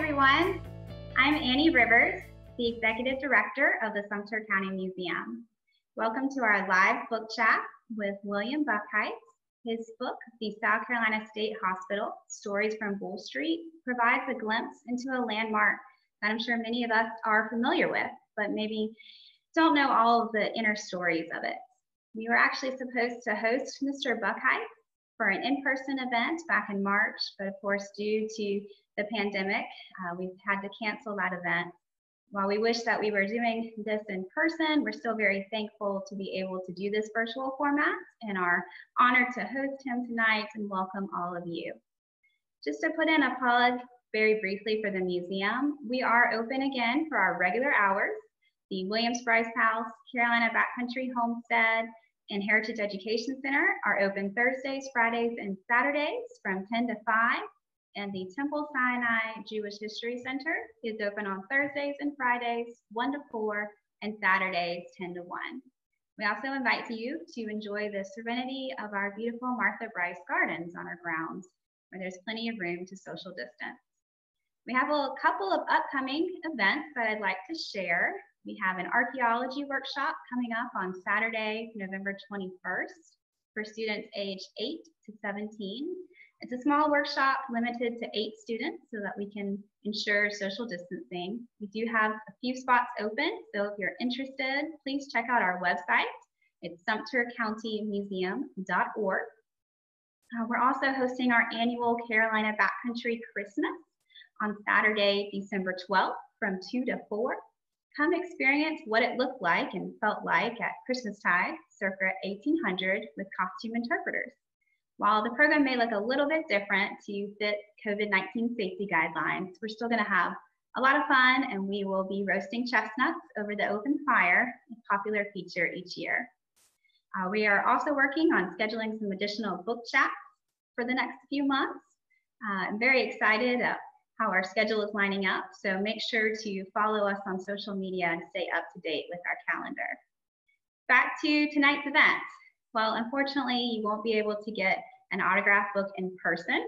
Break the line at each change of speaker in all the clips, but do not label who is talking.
everyone. I'm Annie Rivers, the Executive Director of the Sumter County Museum. Welcome to our live book chat with William Buckheit. His book, The South Carolina State Hospital, Stories from Bull Street, provides a glimpse into a landmark that I'm sure many of us are familiar with, but maybe don't know all of the inner stories of it. We were actually supposed to host Mr. Buckheit for an in-person event back in March, but of course, due to the pandemic, we've had to cancel that event. While we wish that we were doing this in person, we're still very thankful to be able to do this virtual format and are honored to host him tonight and welcome all of you. Just to put in a plug very briefly for the museum, we are open again for our regular hours. The Williams Bryce House, Carolina Backcountry Homestead, and Heritage Education Center are open Thursdays, Fridays, and Saturdays from 10 to 5. And the Temple Sinai Jewish History Center is open on Thursdays and Fridays, 1 to 4, and Saturdays, 10 to 1. We also invite you to enjoy the serenity of our beautiful Martha Bryce Gardens on our grounds, where there's plenty of room to social distance. We have a couple of upcoming events that I'd like to share. We have an archaeology workshop coming up on Saturday, November 21st for students aged 8 to 17. It's a small workshop limited to 8 students so that we can ensure social distancing. We do have a few spots open, so if you're interested, please check out our website. It's sumtercountymuseum.org. We're also hosting our annual Carolina Backcountry Christmas on Saturday, December 12th from 2 to 4. Come experience what it looked like and felt like at Christmastide, circa 1800, with costume interpreters. While the program may look a little bit different to fit COVID-19 safety guidelines, we're still going to have a lot of fun, and we will be roasting chestnuts over the open fire, a popular feature each year. We are also working on scheduling some additional book chats for the next few months. I'm very excited how our schedule is lining up, so make sure to follow us on social media and stay up to date with our calendar. Back to tonight's event. Well, unfortunately, you won't be able to get an autographed book in person.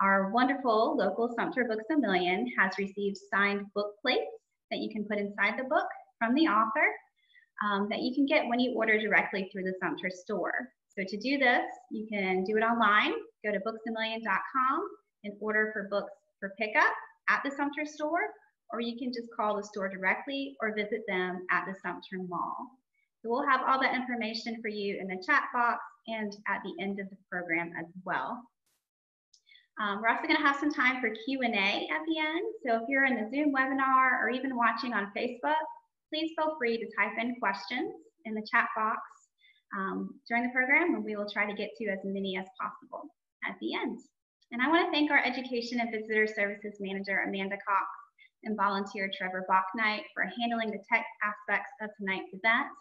Our wonderful local Sumter Books A Million has received signed book plates that you can put inside the book from the author that you can get when you order directly through the Sumter store. So to do this, you can do it online. Go to booksamillion.com and order for books for pickup at the Sumter store, or you can just call the store directly or visit them at the Sumter Mall. So we'll have all that information for you in the chat box and at the end of the program as well. We're also going to have some time for Q&A at the end. So if you're in the Zoom webinar or even watching on Facebook, please feel free to type in questions in the chat box during the program, and we will try to get to as many as possible at the end. And I want to thank our Education and Visitor Services Manager, Amanda Cox, and volunteer Trevor Buckheit for handling the tech aspects of tonight's event.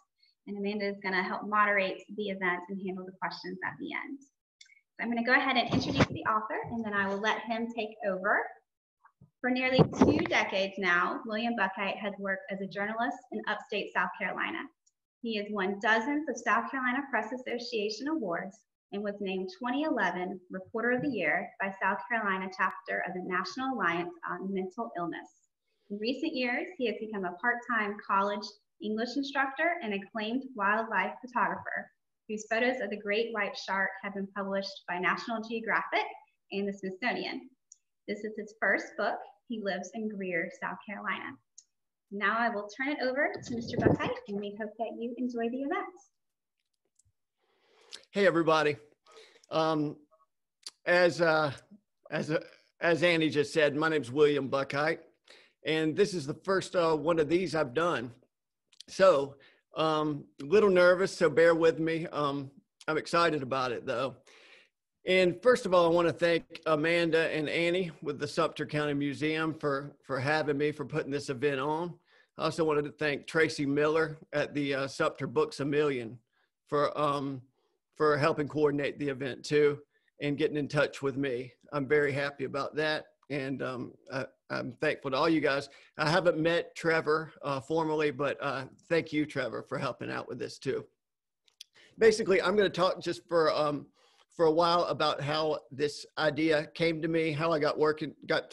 And Amanda is going to help moderate the event and handle the questions at the end. So I'm going to go ahead and introduce the author, and then I will let him take over. For nearly 2 decades now, William Buckheit has worked as a journalist in upstate South Carolina. He has won dozens of South Carolina Press Association awards and was named 2011 Reporter of the Year by South Carolina chapter of the National Alliance on Mental Illness. In recent years, he has become a part-time college English instructor and acclaimed wildlife photographer, whose photos of the great white shark have been published by National Geographic and the Smithsonian. This is his first book. He lives in Greer, South Carolina. Now I will turn it over to Mr. Buckheit, and we hope that you enjoy the event.
Hey, everybody. As Annie just said, my name's William Buckheit, and this is the first one of these I've done. So a little nervous, so bear with me. I'm excited about it, though. And first of all, I want to thank Amanda and Annie with the Sumter County Museum for having me, for putting this event on. I also wanted to thank Tracy Miller at the Sumter Books A Million for helping coordinate the event too, and getting in touch with me. I'm very happy about that, and I'm thankful to all you guys. I haven't met Trevor formally, but thank you, Trevor, for helping out with this too. Basically, I'm going to talk just for a while about how this idea came to me, how I got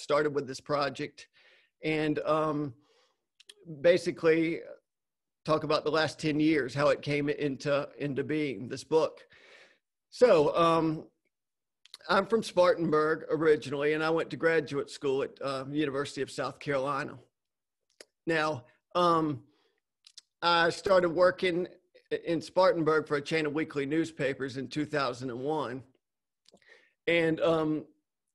started with this project, and basically talk about the last 10 years, how it came into being, this book. So I'm from Spartanburg originally, and I went to graduate school at University of South Carolina. Now, I started working in Spartanburg for a chain of weekly newspapers in 2001. And,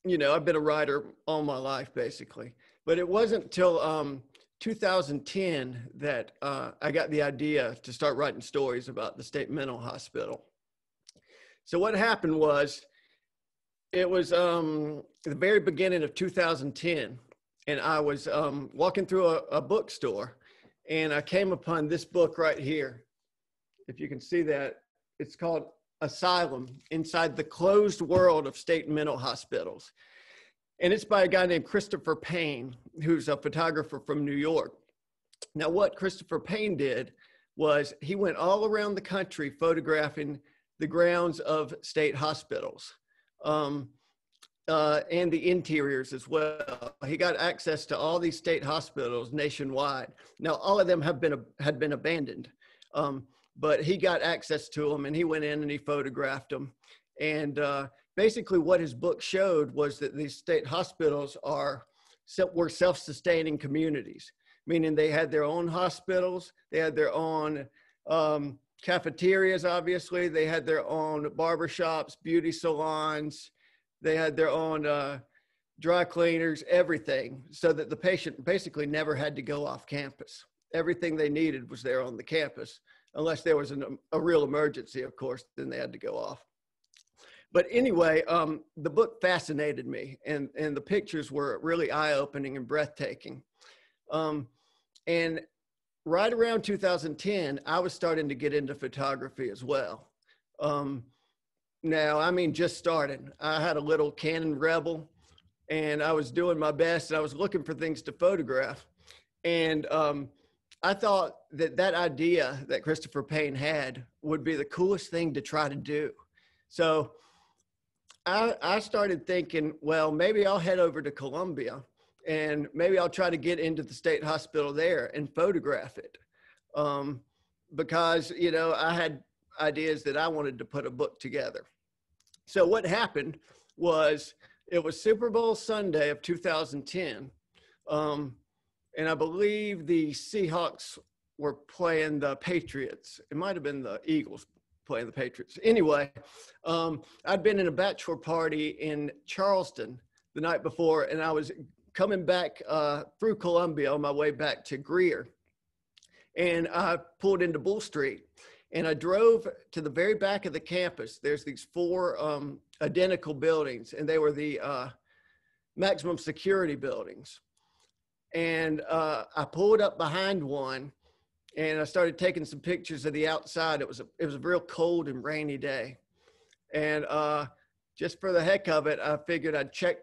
you know, I've been a writer all my life, basically. But it wasn't until 2010 that I got the idea to start writing stories about the state mental hospital. So what happened was, it was the very beginning of 2010, and I was walking through a bookstore, and I came upon this book right here. If you can see that, it's called Asylum: Inside the Closed World of State Mental Hospitals. And it's by a guy named Christopher Payne, who's a photographer from New York. Now, what Christopher Payne did was he went all around the country photographing the grounds of state hospitals. And the interiors as well. He got access to all these state hospitals nationwide. Now, all of them had been abandoned, but he got access to them, and he went in and he photographed them. And basically what his book showed was that these state hospitals were self-sustaining communities, meaning they had their own hospitals, they had their own cafeterias, obviously, they had their own barbershops, beauty salons, they had their own dry cleaners, everything, so that the patient basically never had to go off campus. Everything they needed was there on the campus, unless there was a real emergency, of course, then they had to go off. But anyway, the book fascinated me, and the pictures were really eye-opening and breathtaking. And right around 2010, I was starting to get into photography as well. Now, I mean, just starting. I had a little Canon Rebel, and I was doing my best, and I was looking for things to photograph. And I thought that idea that Christopher Payne had would be the coolest thing to try to do. So I started thinking, well, maybe I'll head over to Columbia, and maybe I'll try to get into the state hospital there and photograph it. Because, you know, I had ideas that I wanted to put a book together. So what happened was, it was Super Bowl Sunday of 2010. And I believe the Seahawks were playing the Patriots. It might've been the Eagles playing the Patriots. Anyway, I'd been in a bachelor party in Charleston the night before, and I was coming back through Columbia on my way back to Greer. And I pulled into Bull Street, and I drove to the very back of the campus. There's these 4 identical buildings, and they were the maximum security buildings. And I pulled up behind one, and I started taking some pictures of the outside. It was a real cold and rainy day. And just for the heck of it, I figured I'd check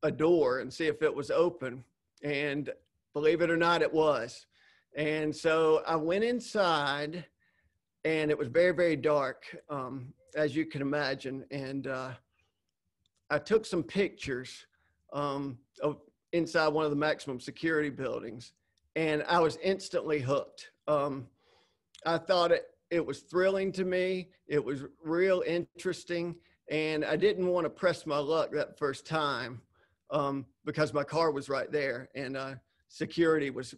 a door and see if it was open. And believe it or not, it was. And so I went inside, and it was very, very dark, as you can imagine. And I took some pictures of inside one of the maximum security buildings, and I was instantly hooked. I thought it was thrilling to me. It was real interesting, and I didn't want to press my luck that first time because my car was right there, and security was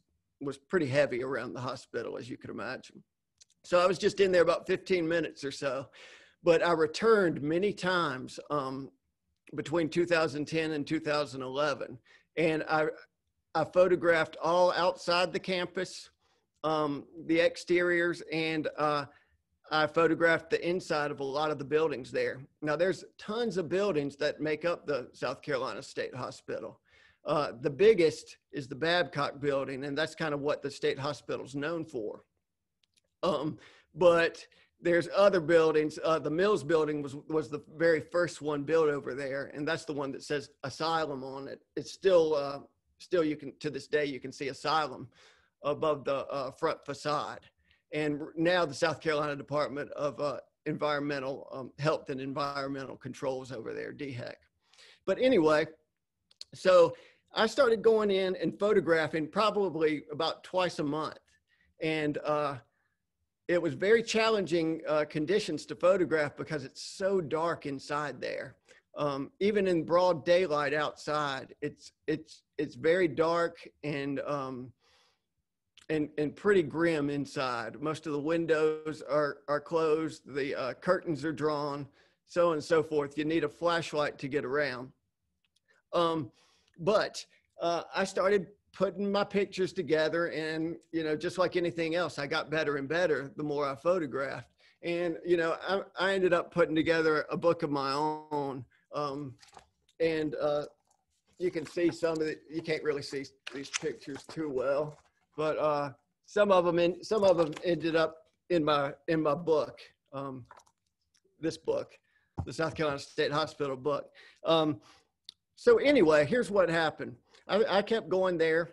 pretty heavy around the hospital, as you could imagine. So I was just in there about 15 minutes or so, but I returned many times between 2010 and 2011. And I photographed all outside the campus, the exteriors, and I photographed the inside of a lot of the buildings there. Now, there's tons of buildings that make up the South Carolina State Hospital. The biggest is the Babcock building, and that's kind of what the state hospital is known for. But there's other buildings. The Mills building was the very first one built over there, and that's the one that says Asylum on it. It's still you can, to this day, you can see Asylum above the front facade. And now the South Carolina Department of Environmental Health and Environmental Controls over there, DHEC. But anyway, so I started going in and photographing probably about twice a month. And it was very challenging conditions to photograph because it's so dark inside there. Even in broad daylight outside, it's very dark and pretty grim inside. Most of the windows are closed, the curtains are drawn, so on and so forth. You need a flashlight to get around. But I started putting my pictures together, and, you know, just like anything else, I got better and better the more I photographed. And, you know, I ended up putting together a book of my own. You can see some of it. You can't really see these pictures too well, but some of them ended up in my book. This book, the South Carolina State Hospital book. So anyway, here's what happened. I kept going there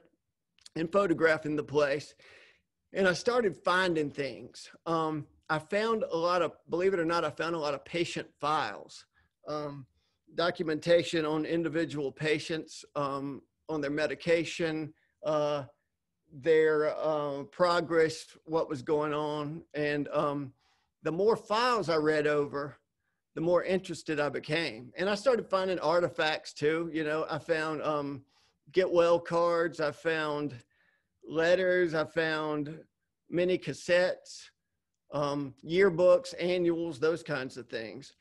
and photographing the place, and I started finding things. I found a lot of, believe it or not, I found a lot of patient files, documentation on individual patients, on their medication, their progress, what was going on. And the more files I read over, the more interested I became. And I started finding artifacts too. You know, I found get well cards, I found letters, I found mini cassettes, yearbooks, annuals, those kinds of things.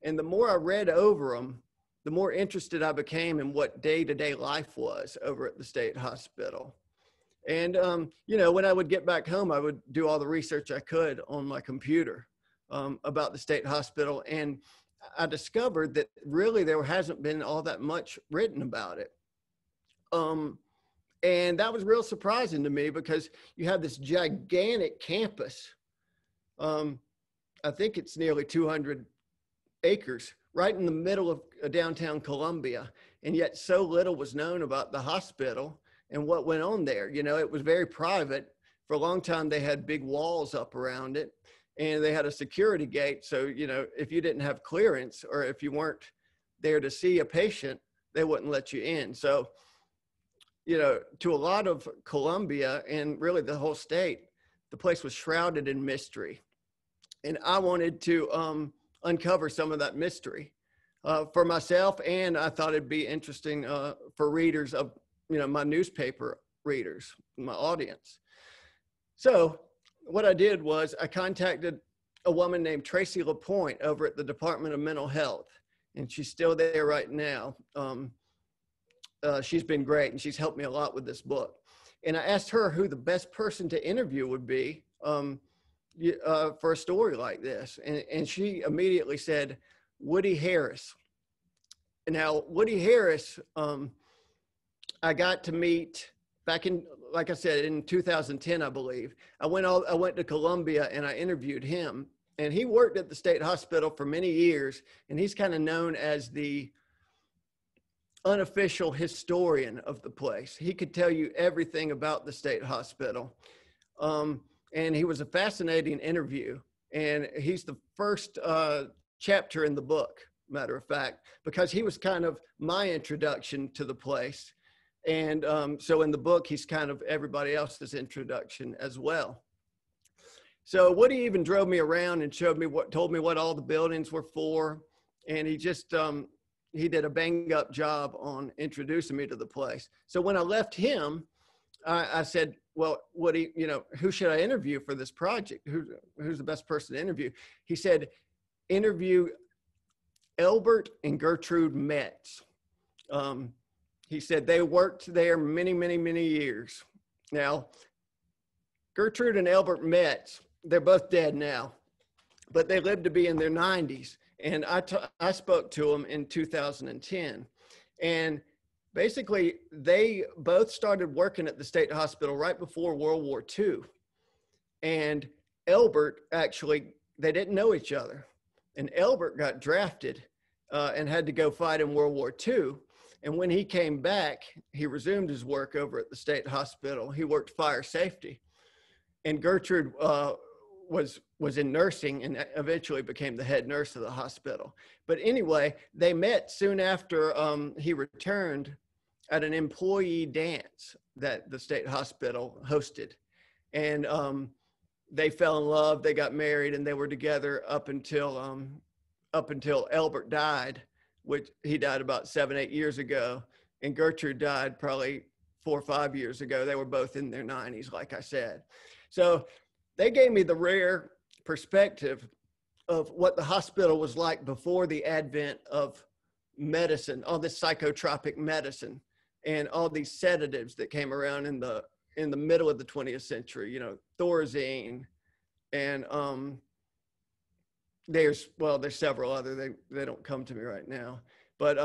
And the more I read over them, the more interested I became in what day-to-day life was over at the state hospital. And, you know, when I would get back home, I would do all the research I could on my computer about the state hospital. And I discovered that really there hasn't been all that much written about it. And that was real surprising to me, because you have this gigantic campus. I think it's nearly 200 acres right in the middle of downtown Columbia. And yet so little was known about the hospital and what went on there. You know, it was very private. For a long time, they had big walls up around it, and they had a security gate. So, you know, if you didn't have clearance, or if you weren't there to see a patient, they wouldn't let you in. So, you know, to a lot of Columbia and really the whole state, the place was shrouded in mystery. And I wanted to uncover some of that mystery for myself. And I thought it'd be interesting for readers of, you know, my newspaper readers, my audience. So what I did was I contacted a woman named Tracy LaPointe over at the Department of Mental Health. And she's still there right now. She's been great, and she's helped me a lot with this book. And I asked her who the best person to interview would be for a story like this. And she immediately said, Woody Harris. And now, Woody Harris, I got to meet back in, like I said, in 2010, I believe. I went to Columbia and I interviewed him. And he worked at the state hospital for many years. And he's kind of known as the unofficial historian of the place. He could tell you everything about the state hospital. And he was a fascinating interview. And he's the first chapter in the book, matter of fact, because he was kind of my introduction to the place. And so in the book, he's kind of everybody else's introduction as well. So Woody even drove me around and told me what all the buildings were for. And he just, he did a bang up job on introducing me to the place. So when I left him, I said, well, Woody, you know, who should I interview for this project? Who's the best person to interview? He said, interview Elbert and Gertrude Metz. He said they worked there many, many, many years. Now, Gertrude and Elbert Metz, they're both dead now, but they lived to be in their 90s. And I spoke to them in 2010. And basically, they both started working at the state hospital right before World War II. And Elbert, actually, they didn't know each other. And Elbert got drafted and had to go fight in World War II. And when he came back, he resumed his work over at the state hospital. He worked fire safety. And Gertrude was in nursing and eventually became the head nurse of the hospital. But anyway, they met soon after he returned at an employee dance that the state hospital hosted. And they fell in love, they got married, and they were together up until Elbert died, which he died about 7-8 years ago. And Gertrude died probably 4 or 5 years ago. They were both in their 90s, like I said. So they gave me the rare perspective of what the hospital was like before the advent of medicine, all this psychotropic medicine and all these sedatives that came around in the middle of the 20th century, you know, Thorazine, and there's several other, they don't come to me right now, but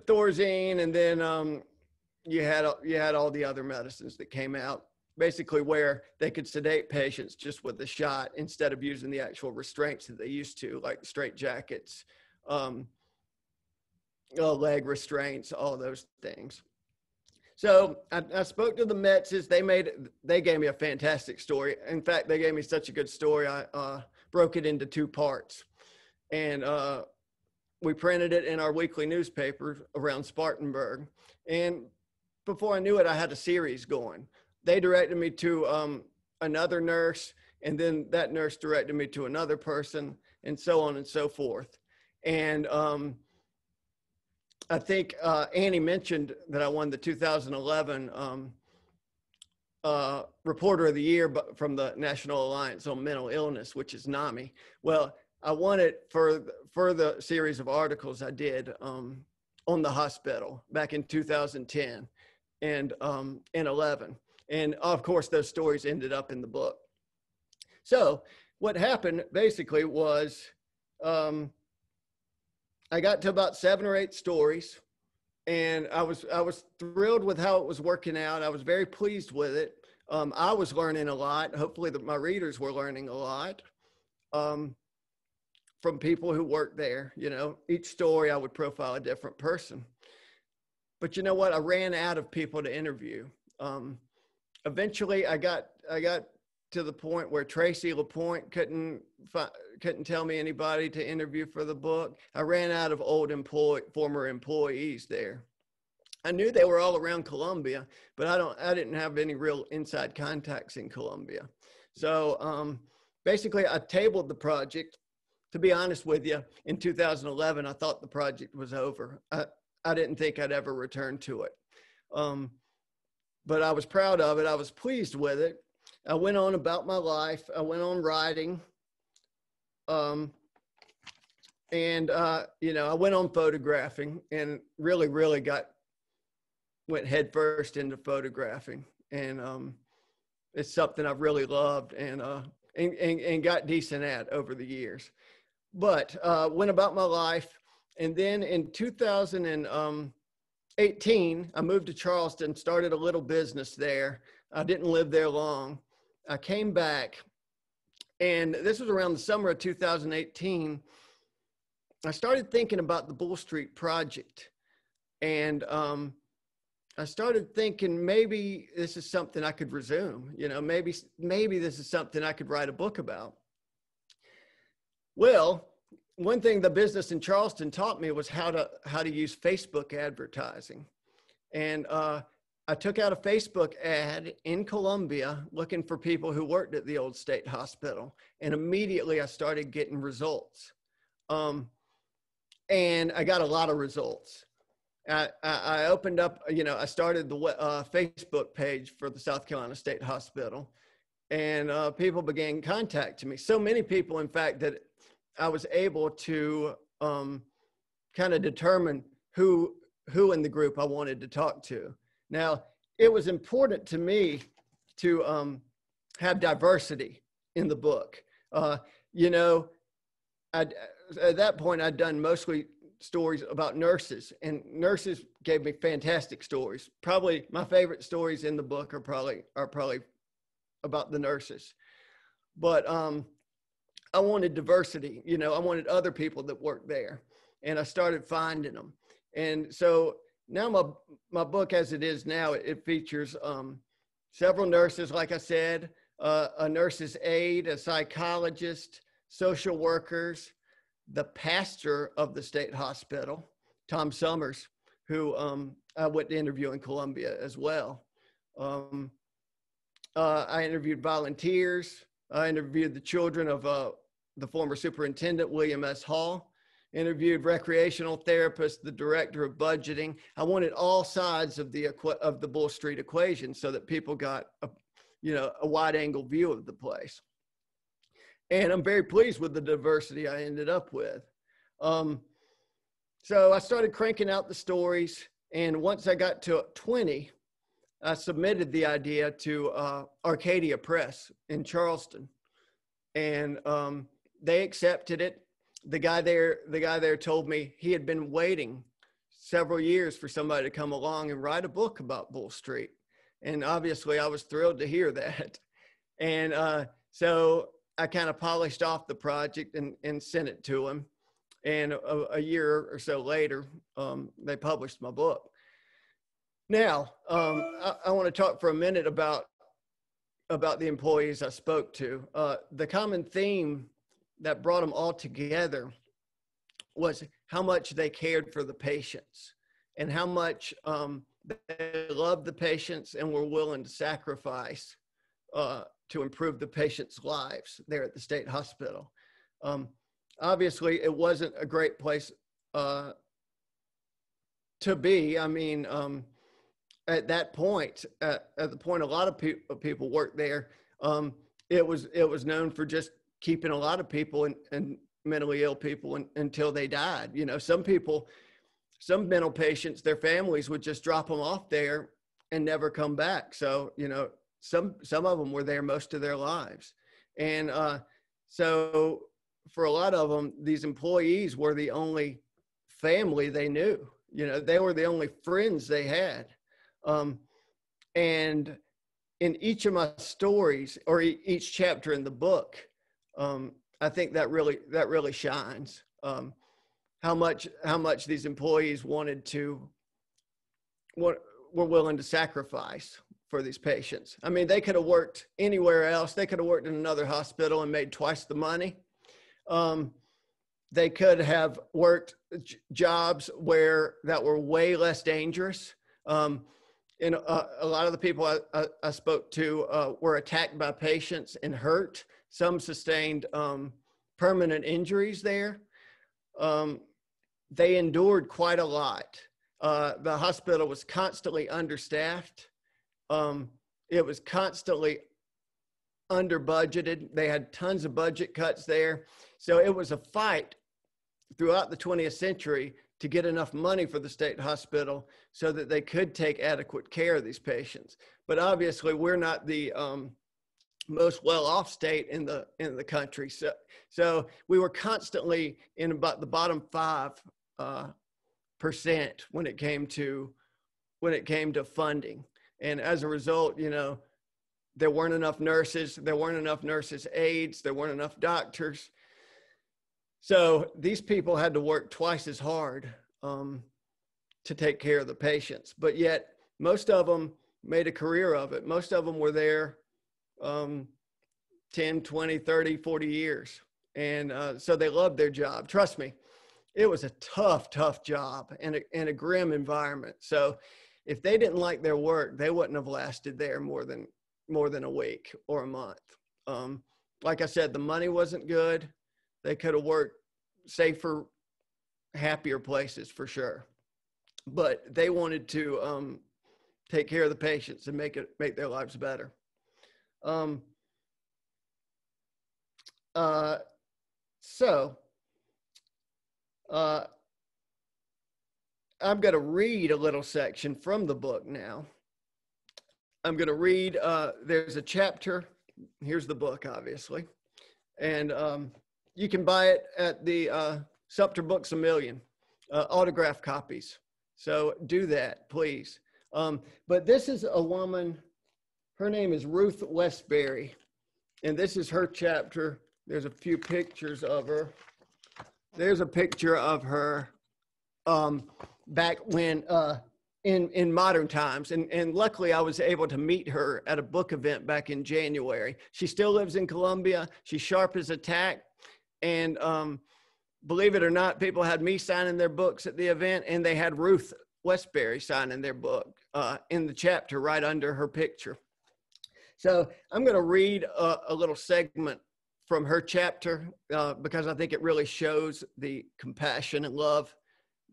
Thorazine, and then you had all the other medicines that came out, basically where they could sedate patients just with a shot instead of using the actual restraints that they used to, like straitjackets, leg restraints, all those things. So I spoke to the Metzes. They gave me a fantastic story. In fact, they gave me such a good story, I broke it into 2 parts. And we printed it in our weekly newspaper around Spartanburg. And before I knew it, I had a series going. They directed me to another nurse, and then that nurse directed me to another person, and so on and so forth. And I think Annie mentioned that I won the 2011 Reporter of the Year from the National Alliance on Mental Illness, which is NAMI. Well, I won it for the series of articles I did on the hospital back in 2010 and 11. And of course, those stories ended up in the book. So what happened basically was I got to about 7 or 8 stories, and I was thrilled with how it was working out. I was very pleased with it. I was learning a lot. Hopefully my readers were learning a lot from people who worked there. You know, each story I would profile a different person. But you know what? I ran out of people to interview. Eventually, I got to the point where Tracy LaPointe couldn't tell me anybody to interview for the book. I ran out of former employees there. I knew they were all around Columbia, but I didn't have any real inside contacts in Columbia. So basically, I tabled the project. To be honest with you, in 2011, I thought the project was over. I didn't think I'd ever return to it. But I was proud of it. I was pleased with it. I went on about my life. I went on writing. You know, I went on photographing and really went headfirst into photographing. And it's something I've really loved and got decent at over the years. But went about my life. And then in 2018, I moved to Charleston, started a little business there. I didn't live there long. I came back, and this was around the summer of 2018. I started thinking about the Bull Street Project, and I started thinking maybe this is something I could resume. You know, maybe this is something I could write a book about. Well, one thing the business in Charleston taught me was how to use Facebook advertising, and I took out a Facebook ad in Columbia looking for people who worked at the old state hospital, and immediately I started getting results, and I got a lot of results. I opened up, you know, I started the Facebook page for the South Carolina State Hospital, and people began contacting me. So many people, in fact, that I was able to kind of determine who in the group I wanted to talk to. Now, it was important to me to have diversity in the book. You know, at that point, I'd done mostly stories about nurses, and nurses gave me fantastic stories. Probably my favorite stories in the book are probably about the nurses. But I wanted diversity. You know, I wanted other people that worked there, and I started finding them. And so now my book, as it is now, it features several nurses, like I said, a nurse's aide, a psychologist, social workers, the pastor of the state hospital, Tom Summers, who I went to interview in Columbia as well. I interviewed volunteers. I interviewed the children of the former superintendent, William S. Hall. Interviewed recreational therapists, the director of budgeting. I wanted all sides of the Bull Street equation so that people got a wide angle view of the place. And I'm very pleased with the diversity I ended up with. So I started cranking out the stories. And once I got to 20, I submitted the idea to Arcadia Press in Charleston. And they accepted it. The guy there told me he had been waiting several years for somebody to come along and write a book about Bull Street. And obviously I was thrilled to hear that. And so I kind of polished off the project and sent it to him. And a year or so later, they published my book. Now, I want to talk for a minute about the employees I spoke to. The common theme that brought them all together was how much they cared for the patients and how much they loved the patients and were willing to sacrifice to improve the patients' lives there at the state hospital. Obviously, it wasn't a great place to be. I mean, at that point, at the point a lot of people worked there, it was known for just keeping a lot of people and mentally ill people until they died. You know, some mental patients, their families would just drop them off there and never come back. So, you know, some of them were there most of their lives. And so for a lot of them, these employees were the only family they knew. You know, they were the only friends they had. And in each of my stories, or each chapter in the book, I think that really shines. How much these employees were willing to sacrifice for these patients. I mean, they could have worked anywhere else. They could have worked in another hospital and made twice the money. They could have worked jobs that were way less dangerous. And a lot of the people I spoke to were attacked by patients and hurt. Some sustained permanent injuries there. They endured quite a lot. The hospital was constantly understaffed. It was constantly under budgeted. They had tons of budget cuts there. So it was a fight throughout the 20th century to get enough money for the state hospital so that they could take adequate care of these patients. But obviously we're not the most well-off state in the country. So we were constantly in about the bottom 5% when it came to funding. And as a result, you know, there weren't enough nurses, aides, there weren't enough doctors. So these people had to work twice as hard to take care of the patients, but yet most of them made a career of it. Most of them were there 10, 20, 30, 40 years. And so they loved their job. Trust me, it was a tough job and a grim environment. So if they didn't like their work, they wouldn't have lasted there more than a week or a month. Like I said, the money wasn't good. They could have worked safer, happier places for sure. But they wanted to take care of the patients and make their lives better. I'm going to read a little section from the book now. I'm going to read, there's a chapter. Here's the book, obviously. And you can buy it at the Sumter Books A Million, autograph copies. So do that, please. But this is a woman, her name is Ruth Westberry. And this is her chapter. There's a few pictures of her. There's a picture of her back when, in modern times. And luckily I was able to meet her at a book event back in January. She still lives in Columbia. She's sharp as a tack. And believe it or not, people had me signing their books at the event, and they had Ruth Westberry signing their book in the chapter right under her picture. So I'm going to read a little segment from her chapter because I think it really shows the compassion and love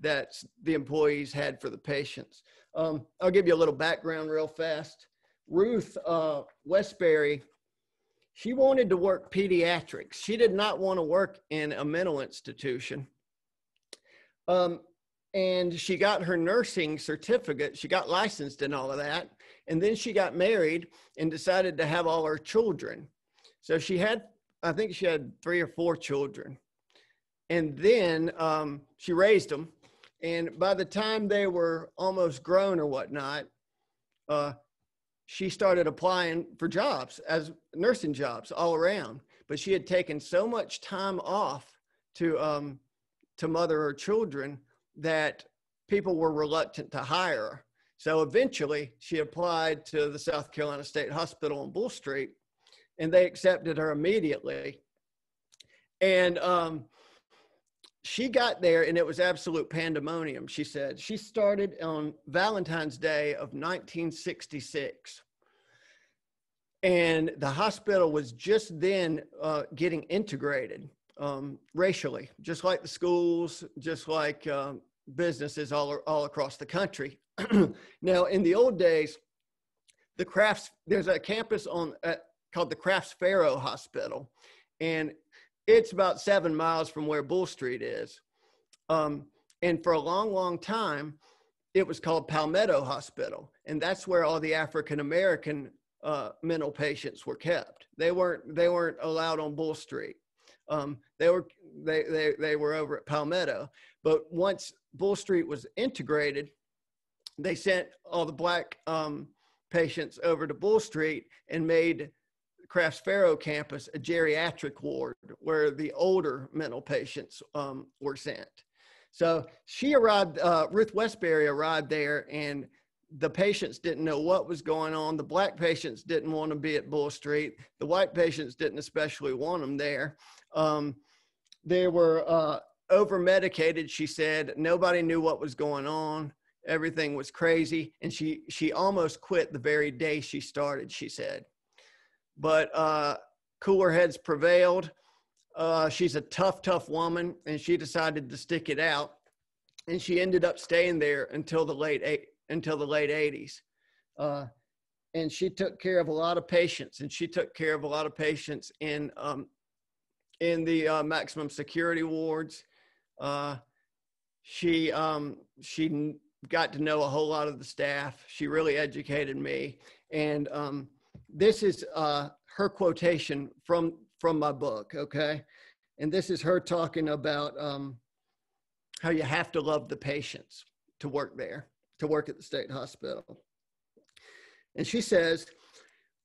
that the employees had for the patients. I'll give you a little background real fast. Ruth Westberry, she wanted to work pediatrics. She did not want to work in a mental institution. And she got her nursing certificate. She got licensed and all of that. And then she got married and decided to have all her children. So she had, I think she had 3 or 4 children. And then she raised them. And by the time they were almost grown or whatnot, she started applying for jobs as nursing jobs all around. But she had taken so much time off to mother her children that people were reluctant to hire her. So eventually she applied to the South Carolina State Hospital on Bull Street, and they accepted her immediately. And she got there and it was absolute pandemonium, she said. She started on Valentine's Day of 1966. And the hospital was just then getting integrated racially, just like the schools, just like businesses all across the country. Now, in the old days, there's a campus called the Crafts Faro Hospital, and it's about 7 miles from where Bull Street is. And for a long, long time, it was called Palmetto Hospital, and that's where all the African-American mental patients were kept. They weren't allowed on Bull Street. They were over at Palmetto. But once Bull Street was integrated, they sent all the Black patients over to Bull Street and made Crafts Faro campus a geriatric ward where the older mental patients were sent. So she arrived, Ruth Westberry arrived there, and the patients didn't know what was going on. The Black patients didn't want to be at Bull Street. The white patients didn't especially want them there. They were over-medicated, she said. Nobody knew what was going on. Everything was crazy. And she almost quit the very day she started, she said. But cooler heads prevailed. She's a tough woman, and she decided to stick it out. And she ended up staying there until the late 80s. And she took care of a lot of patients, and she took care of a lot of patients in the maximum security wards. She got to know a whole lot of the staff. She really educated me. And this is her quotation from my book, okay? And this is her talking about how you have to love the patients to work there, to work at the state hospital. And she says,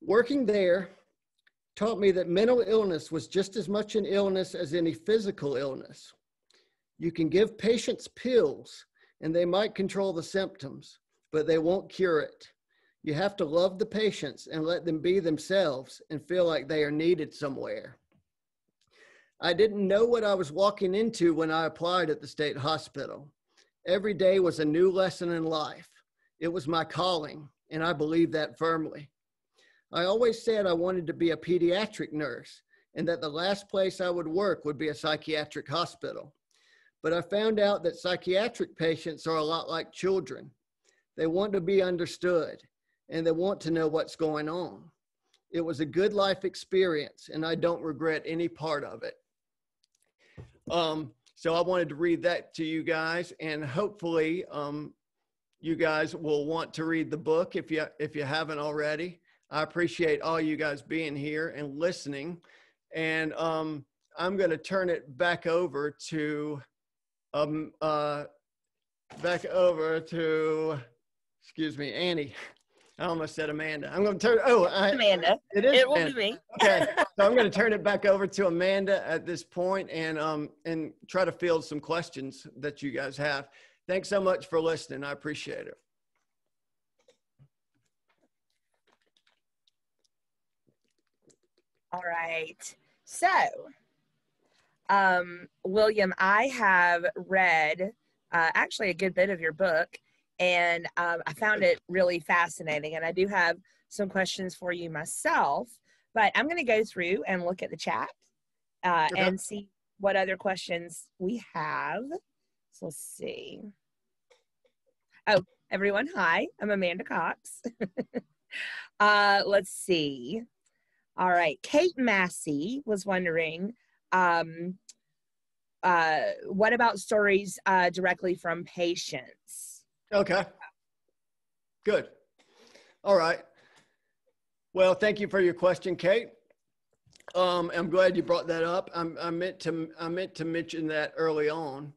working there taught me that mental illness was just as much an illness as any physical illness. You can give patients pills and they might control the symptoms, but they won't cure it. You have to love the patients and let them be themselves and feel like they are needed somewhere. I didn't know what I was walking into when I applied at the state hospital. Every day was a new lesson in life. It was my calling, and I believe that firmly. I always said I wanted to be a pediatric nurse and that the last place I would work would be a psychiatric hospital. But I found out that psychiatric patients are a lot like children. They want to be understood and they want to know what's going on. It was a good life experience and I don't regret any part of it. So I wanted to read that to you guys, and hopefully you guys will want to read the book if you haven't already. I appreciate all you guys being here and listening. And I'm going to turn it back over to excuse me, Annie. I almost said Amanda. I'm going to turn,
Amanda.
It is.
It will
Amanda.
be me.
Okay, so I'm going to turn it back over to Amanda at this point and try to field some questions that you guys have. Thanks so much for listening. I appreciate it.
All right. So, William, I have read actually a good bit of your book, And I found it really fascinating. And I do have some questions for you myself, but I'm going to go through and look at the chat and see what other questions we have. So let's see. Oh, everyone, hi, I'm Amanda Cox. Let's see. All right, Kate Massey was wondering, what about stories directly from patients?
Okay, good. All right. Well, thank you for your question, Kate. I'm glad you brought that up. I meant to mention that early on,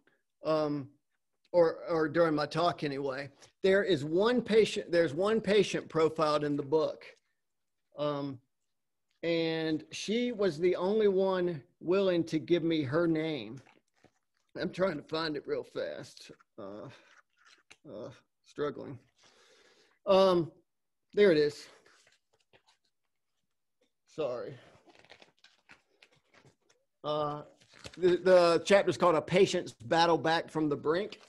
or during my talk anyway. There's one patient profiled in the book, and she was the only one willing to give me her name. I'm trying to find it real fast. Struggling. There it is. Sorry. The chapter is called A Patient's Battle Back from the Brink.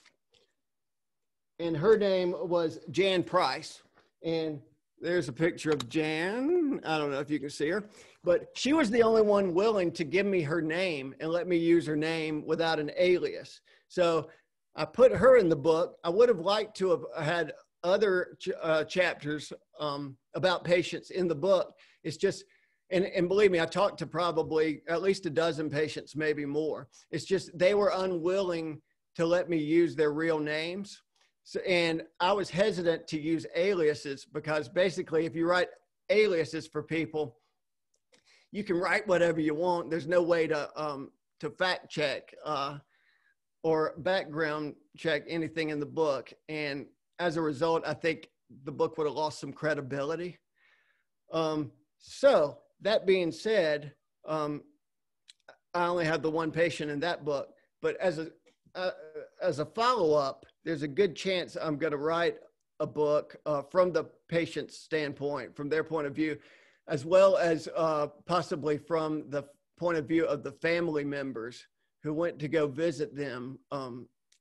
And her name was Jan Price. And there's a picture of Jan. I don't know if you can see her, but she was the only one willing to give me her name and let me use her name without an alias. So I put her in the book. I would have liked to have had other chapters about patients in the book. It's just, and believe me, I talked to probably at least a dozen patients, maybe more. It's just they were unwilling to let me use their real names. So, and I was hesitant to use aliases because basically if you write aliases for people, you can write whatever you want. There's no way to fact check or background check anything in the book. And as a result, I think the book would have lost some credibility. So that being said, I only had the one patient in that book, but as a follow-up, there's a good chance I'm going to write a book from the patient's standpoint, from their point of view, as well as possibly from the point of view of the family members who went to go visit them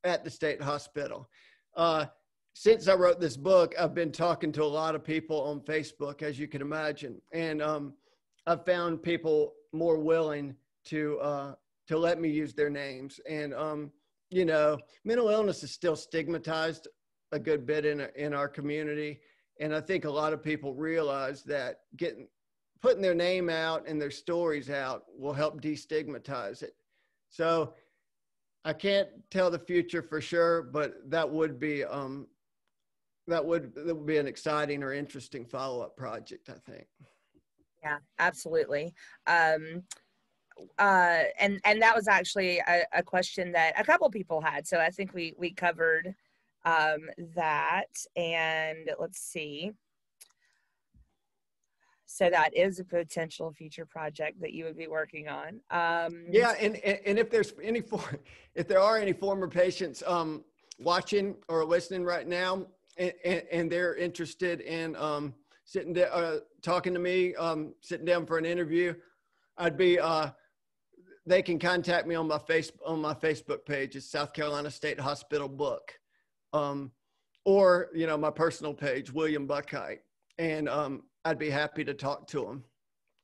at the state hospital. Since I wrote this book, I've been talking to a lot of people on Facebook, as you can imagine, and I've found people more willing to let me use their names. And you know, mental illness is still stigmatized a good bit in our community, and I think a lot of people realize that putting their name out and their stories out will help destigmatize it. So I can't tell the future for sure, but that would be an exciting or interesting follow-up project, I think.
Yeah, absolutely. And that was actually a question that a couple people had. So I think we covered that. And let's see. So that is a potential future project that you would be working on.
Yeah, and if there are any former patients watching or listening right now, and they're interested in talking to me, sitting down for an interview, they can contact me on my Facebook page. It's South Carolina State Hospital Book, or my personal page, William Buckheit, and I'd be happy to talk to them.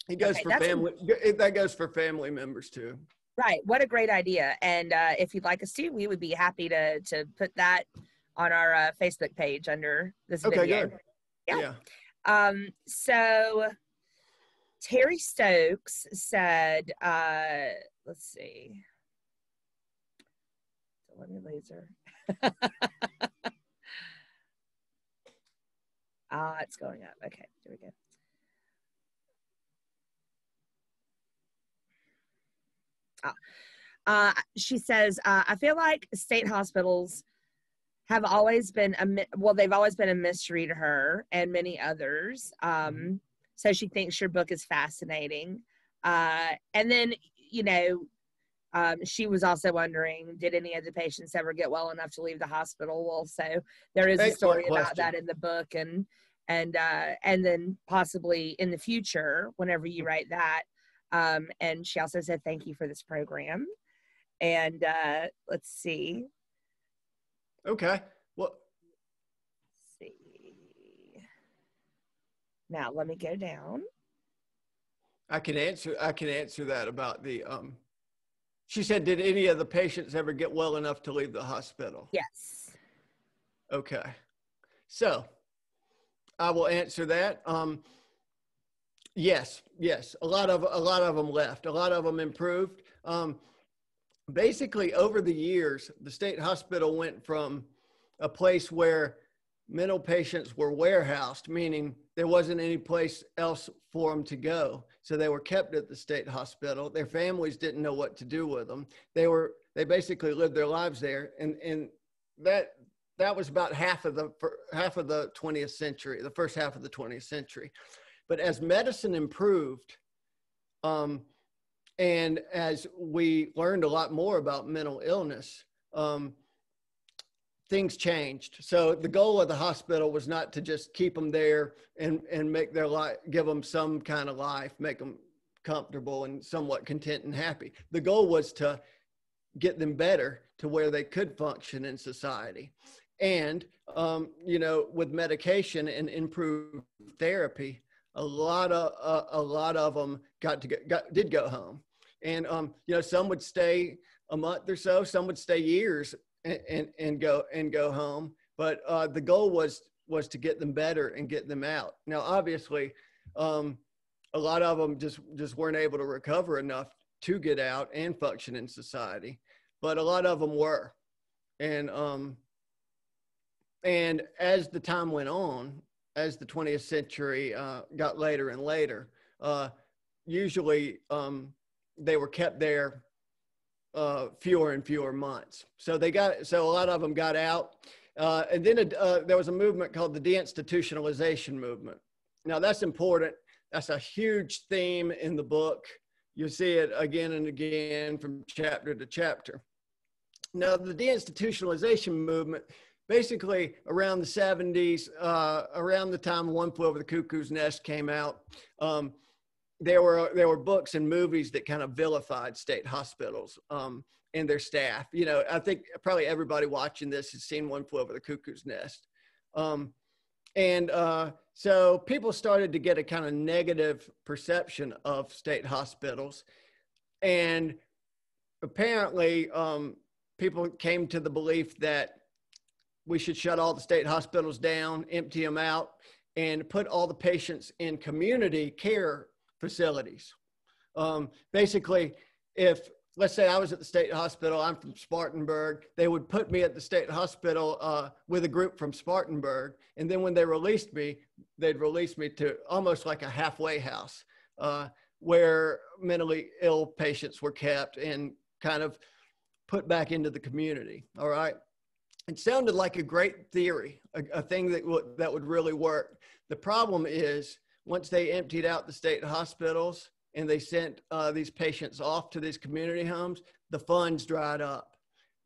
It goes for family. That goes for family members too.
Right. What a great idea. And if you'd like us to, we would be happy to put that on our Facebook page under this video.
Okay, good.
Yeah. So Terry Stokes said, let's see. Let me laser. It's going up. Okay, there we go. She says, I feel like state hospitals have always been they've always been a mystery to her and many others. So she thinks your book is fascinating. And then, she was also wondering, did any of the patients ever get well enough to leave the hospital? Well, so there is a story about that in the book, and then possibly in the future, whenever you write that. And she also said, thank you for this program. And let's see.
Okay. Well,
Now let me go down.
I can answer that about the, she said, did any of the patients ever get well enough to leave the hospital?
Yes.
Okay. So I will answer that. Yes. A lot of them left. A lot of them improved. Basically, over the years, the state hospital went from a place where mental patients were warehoused, meaning there wasn't any place else for them to go. So they were kept at the state hospital. Their families didn't know what to do with them. They basically lived their lives there. And that was about half of the 20th century, the first half of the 20th century. But as medicine improved, and as we learned a lot more about mental illness, things changed. So the goal of the hospital was not to just keep them there and make their life, give them some kind of life, make them comfortable and somewhat content and happy. The goal was to get them better to where they could function in society. And, with medication and improved therapy, a lot of them did go home. And, some would stay a month or so, some would stay years and go home. But the goal was to get them better and get them out. Now, obviously, a lot of them just weren't able to recover enough to get out and function in society, but a lot of them were. And as the time went on, as the 20th century got later and later, usually they were kept there fewer and fewer months. So a lot of them got out. And then there was a movement called the De-Institutionalization Movement. Now that's important. That's a huge theme in the book. You'll see it again and again from chapter to chapter. Now the De-Institutionalization Movement, basically around the 70s, around the time One Flew Over the Cuckoo's Nest came out, there were books and movies that kind of vilified state hospitals and their staff. I think probably everybody watching this has seen One Flew Over the Cuckoo's Nest. So people started to get a kind of negative perception of state hospitals. And apparently people came to the belief that we should shut all the state hospitals down, empty them out, and put all the patients in community care facilities. Basically, let's say I was at the state hospital, I'm from Spartanburg, they would put me at the state hospital with a group from Spartanburg. And then when they released me, they'd release me to almost like a halfway house where mentally ill patients were kept and kind of put back into the community. All right. It sounded like a great theory, a thing that would really work. The problem is once they emptied out the state hospitals and they sent these patients off to these community homes, the funds dried up.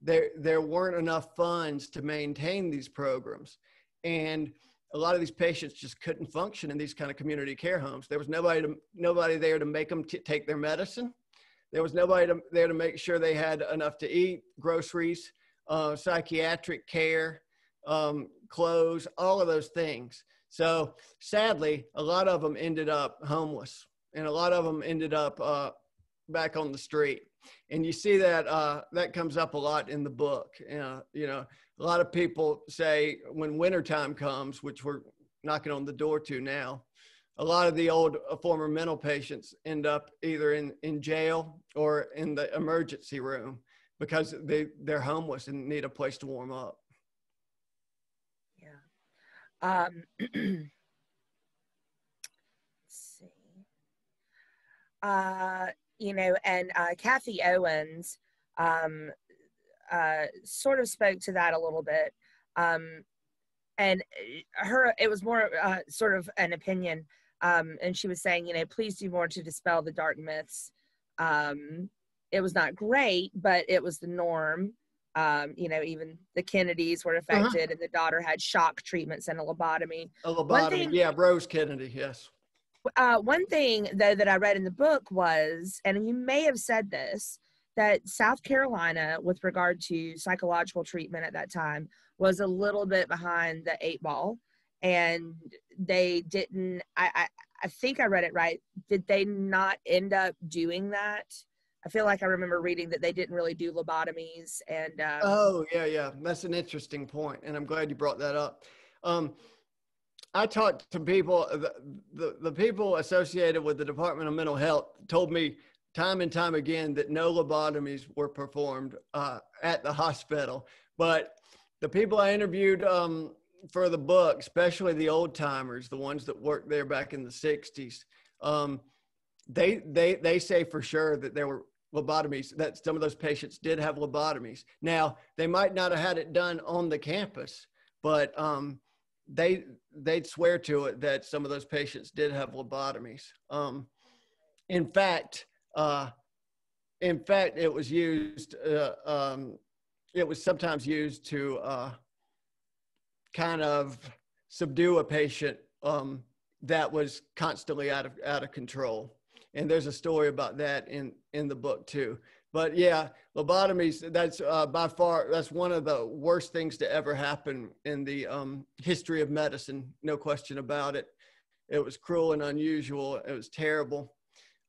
There weren't enough funds to maintain these programs. And a lot of these patients just couldn't function in these kind of community care homes. There was nobody there to make them take their medicine. There was nobody there to make sure they had enough to eat, groceries, psychiatric care, clothes, all of those things. So sadly, a lot of them ended up homeless and a lot of them ended up back on the street. And you see that that comes up a lot in the book. A lot of people say when wintertime comes, which we're knocking on the door to now, a lot of the old former mental patients end up either in jail or in the emergency room because they're homeless and need a place to warm up.
Yeah. Let's see. And Kathy Owens sort of spoke to that a little bit. And it was more sort of an opinion. And she was saying, please do more to dispel the dark myths. It was not great, but it was the norm. Even the Kennedys were affected, and the daughter had shock treatments and a lobotomy.
Rose Kennedy, yes.
One thing, though, that I read in the book was, and you may have said this, that South Carolina, with regard to psychological treatment at that time, was a little bit behind the 8 ball. and they didn't, I think I read it right. Did they not end up doing that? I feel like I remember reading that they didn't really do lobotomies. And
oh yeah, that's an interesting point, and I'm glad you brought that up. I talked to people, the people associated with the Department of Mental Health told me time and time again that no lobotomies were performed at the hospital. But the people I interviewed for the book, especially the old timers, the ones that worked there back in the 60s, they say for sure that there were lobotomies, that some of those patients did have lobotomies. Now, they might not have had it done on the campus, but they'd swear to it that some of those patients did have lobotomies. In fact, it was used. It was sometimes used to kind of subdue a patient that was constantly out of control. And there's a story about that in the book too. But yeah, lobotomies, that's by far, that's one of the worst things to ever happen in the history of medicine. No question about it. It was cruel and unusual. It was terrible.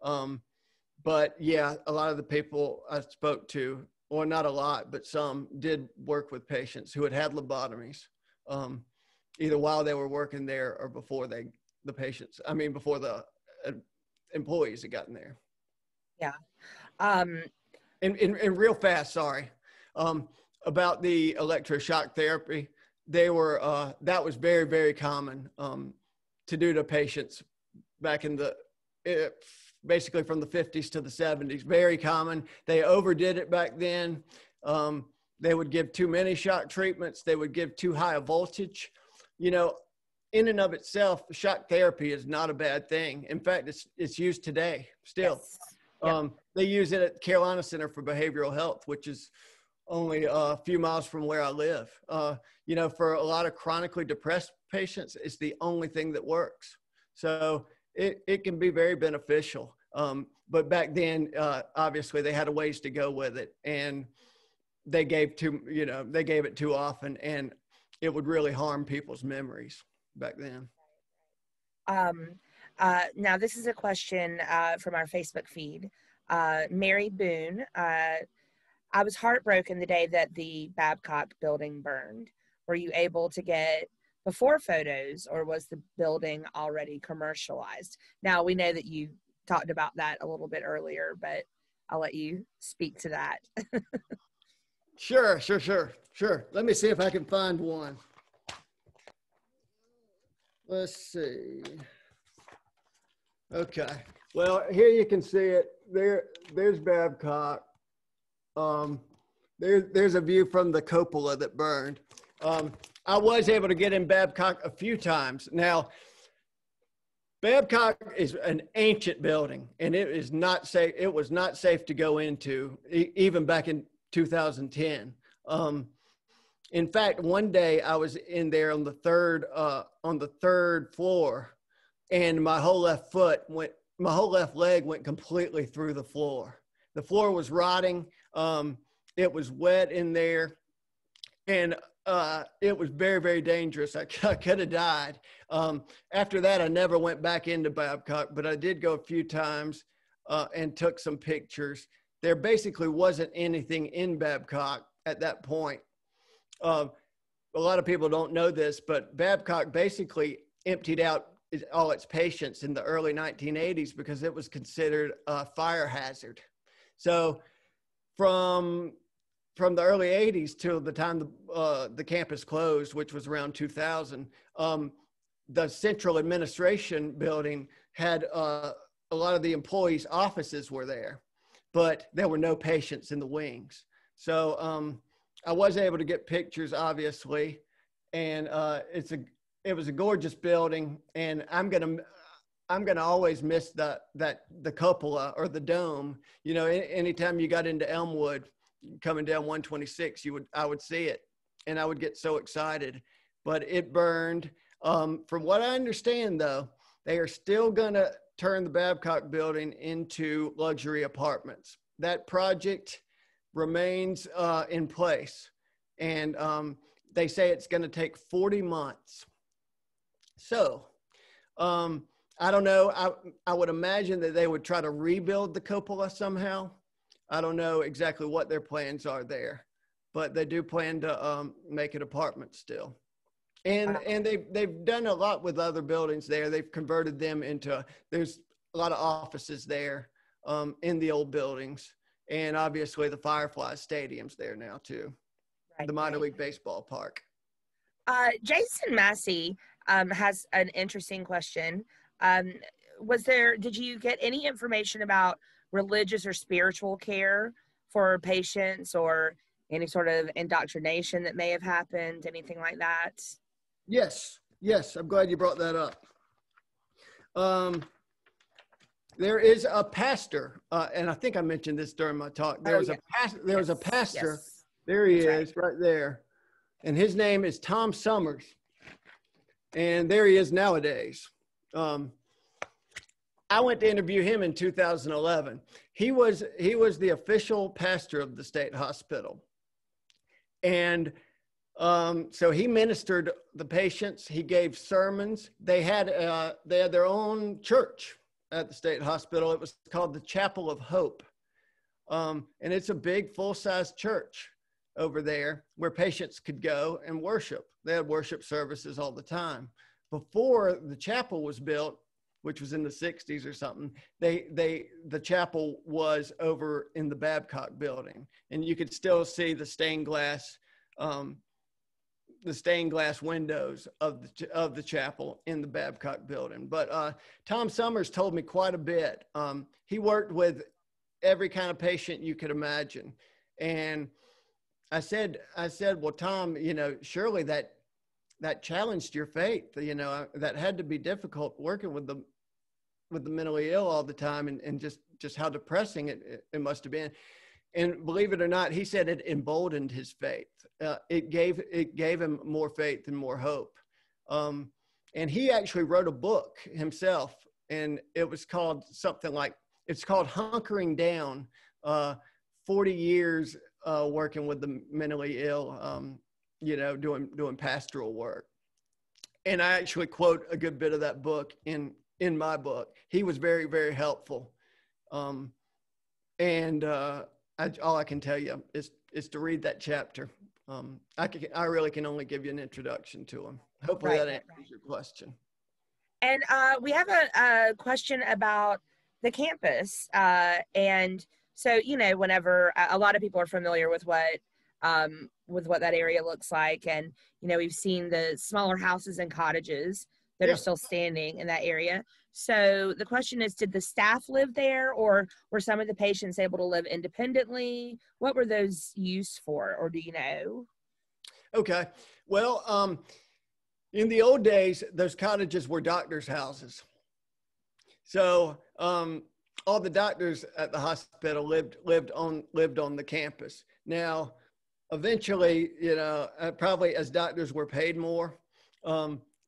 But yeah, a lot of the people I spoke to, or not a lot, but some did work with patients who had lobotomies, either while they were working there or before the employees had gotten there.
Yeah.
And real fast, sorry, about the electroshock therapy, that was very, very common to do to patients back in basically from the 50s to the 70s, very common. They overdid it back then. They would give too many shock treatments. They would give too high a voltage. You know, in and of itself, shock therapy is not a bad thing. In fact, it's used today still. Yes. They use it at Carolina Center for Behavioral Health, which is only a few miles from where I live. You know, for a lot of chronically depressed patients, it's the only thing that works. So it can be very beneficial. But back then, obviously, they had a ways to go with it, and they gave it too often, and it would really harm people's memories back then.
Now, this is a question from our Facebook feed. Mary Boone, I was heartbroken the day that the Babcock building burned. Were you able to get before photos, or was the building already commercialized? Now, we know that you talked about that a little bit earlier, but I'll let you speak to that.
Sure. Let me see if I can find one. Let's see. Okay. Well, here you can see it. There's Babcock. There's a view from the cupola that burned. I was able to get in Babcock a few times. Now, Babcock is an ancient building, and it is not safe. It was not safe to go into, even back in 2010. In fact, one day I was in there on the third floor, and my whole left leg went completely through the floor. The floor was rotting. It was wet in there, and it was very, very dangerous. I could have died. After that, I never went back into Babcock, but I did go a few times and took some pictures. There basically wasn't anything in Babcock at that point. A lot of people don't know this, but Babcock basically emptied out all its patients in the early 1980s because it was considered a fire hazard. So from the early 80s till the time the campus closed, which was around 2000, the central administration building had a lot of the employees' offices were there, but there were no patients in the wings. So I was able to get pictures, obviously, and it was a gorgeous building, and I'm gonna always miss the cupola or the dome. You know, anytime you got into Elmwood, coming down 126, I would see it, and I would get so excited. But it burned. From what I understand, though, they are still gonna turn the Babcock building into luxury apartments. That project remains in place, and they say it's going to take 40 months So, I don't know. I would imagine that they would try to rebuild the cupola somehow. I don't know exactly what their plans are there, but they do plan to make it apartments still. And they've done a lot with other buildings there. They've converted them into, there's a lot of offices there in the old buildings. And obviously the Firefly Stadium's there now too. Right, the minor league baseball park.
Jason Massey has an interesting question. Did you get any information about religious or spiritual care for patients, or any sort of indoctrination that may have happened, anything like that?
Yes. I'm glad you brought that up. There is a pastor, and I think I mentioned this during my talk. There was a pastor. Yes. There he is, right there. And his name is Tom Summers. And there he is nowadays. I went to interview him in 2011. He was the official pastor of the state hospital. And so he ministered the patients. He gave sermons. They had their own church at the state hospital. It was called the Chapel of Hope. And it's a big full-size church over there where patients could go and worship. They had worship services all the time. Before the chapel was built, which was in the 60s or something, the chapel was over in the Babcock building, and you could still see the stained glass windows of the chapel in the Babcock building. But Tom Summers told me quite a bit. He worked with every kind of patient you could imagine. And I said, well, Tom, surely that challenged your faith, that had to be difficult working with the mentally ill all the time, and just how depressing it must have been. And believe it or not, he said it emboldened his faith. It gave him more faith and more hope. And he actually wrote a book himself, and it was called it's called Hunkering Down, 40 Years working with the mentally ill, doing pastoral work. And I actually quote a good bit of that book in my book. He was very, very helpful. All I can tell you is to read that chapter. I really can only give you an introduction to him. Hopefully that answers your question.
And we have a question about the campus. And so, whenever a lot of people are familiar with what that area looks like, and we've seen the smaller houses and cottages that are still standing in that area. So the question is, did the staff live there, or were some of the patients able to live independently? What were those used for, or do you know?
Okay. Well, in the old days, those cottages were doctors' houses. So all the doctors at the hospital lived on the campus. Now, eventually, probably as doctors were paid more,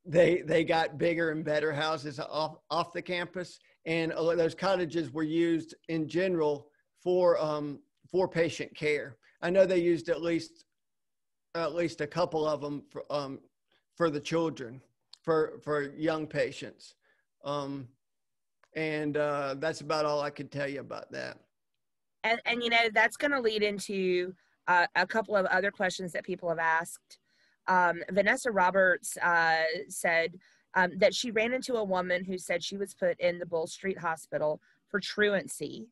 they got bigger and better houses off the campus, and those cottages were used in general for patient care. I know they used at least a couple of them for the children, for young patients, and that's about all I could tell you about that.
And that's going to lead into a couple of other questions that people have asked. Vanessa Roberts said that she ran into a woman who said she was put in the Bull Street Hospital for truancy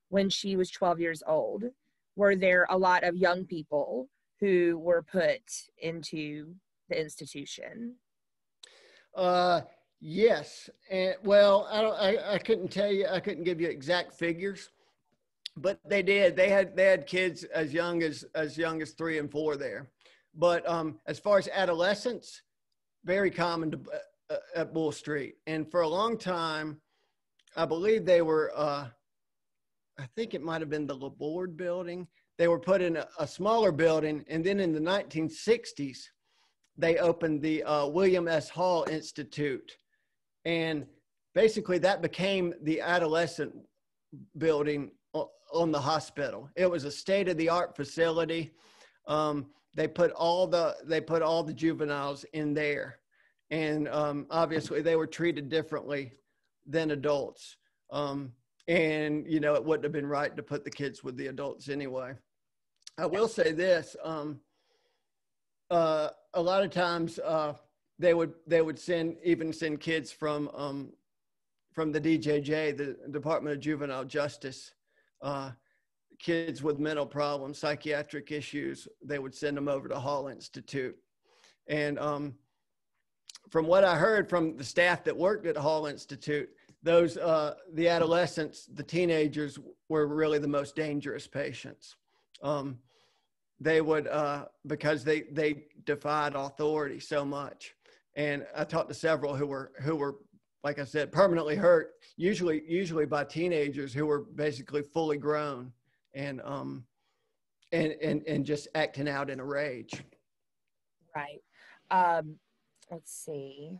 when she was 12 years old. Were there a lot of young people who were put into the institution?
Yes. And well, I couldn't tell you, I couldn't give you exact figures, but they did. They had kids as young as 3 and 4 there. But as far as adolescents, very common at Bull Street. And for a long time, I believe they were, I think it might have been the Laborde building. They were put in a smaller building. And then in the 1960s, they opened the William S. Hall Institute. And basically that became the adolescent building on the hospital. It was a state-of-the-art facility. They put all the juveniles in there, And obviously they were treated differently than adults. And, you know, it wouldn't have been right to put the kids with the adults anyway. I will say this, a lot of times they would send kids from the DJJ, the Department of Juvenile Justice, kids with mental problems, psychiatric issues, they would send them over to Hall Institute. And from what I heard from the staff that worked at Hall Institute, those the adolescents, the teenagers were really the most dangerous patients. They would because they defied authority so much. And I talked to several who were, like I said, permanently hurt, usually by teenagers who were basically fully grown and just acting out in a rage.
Right. Let's see.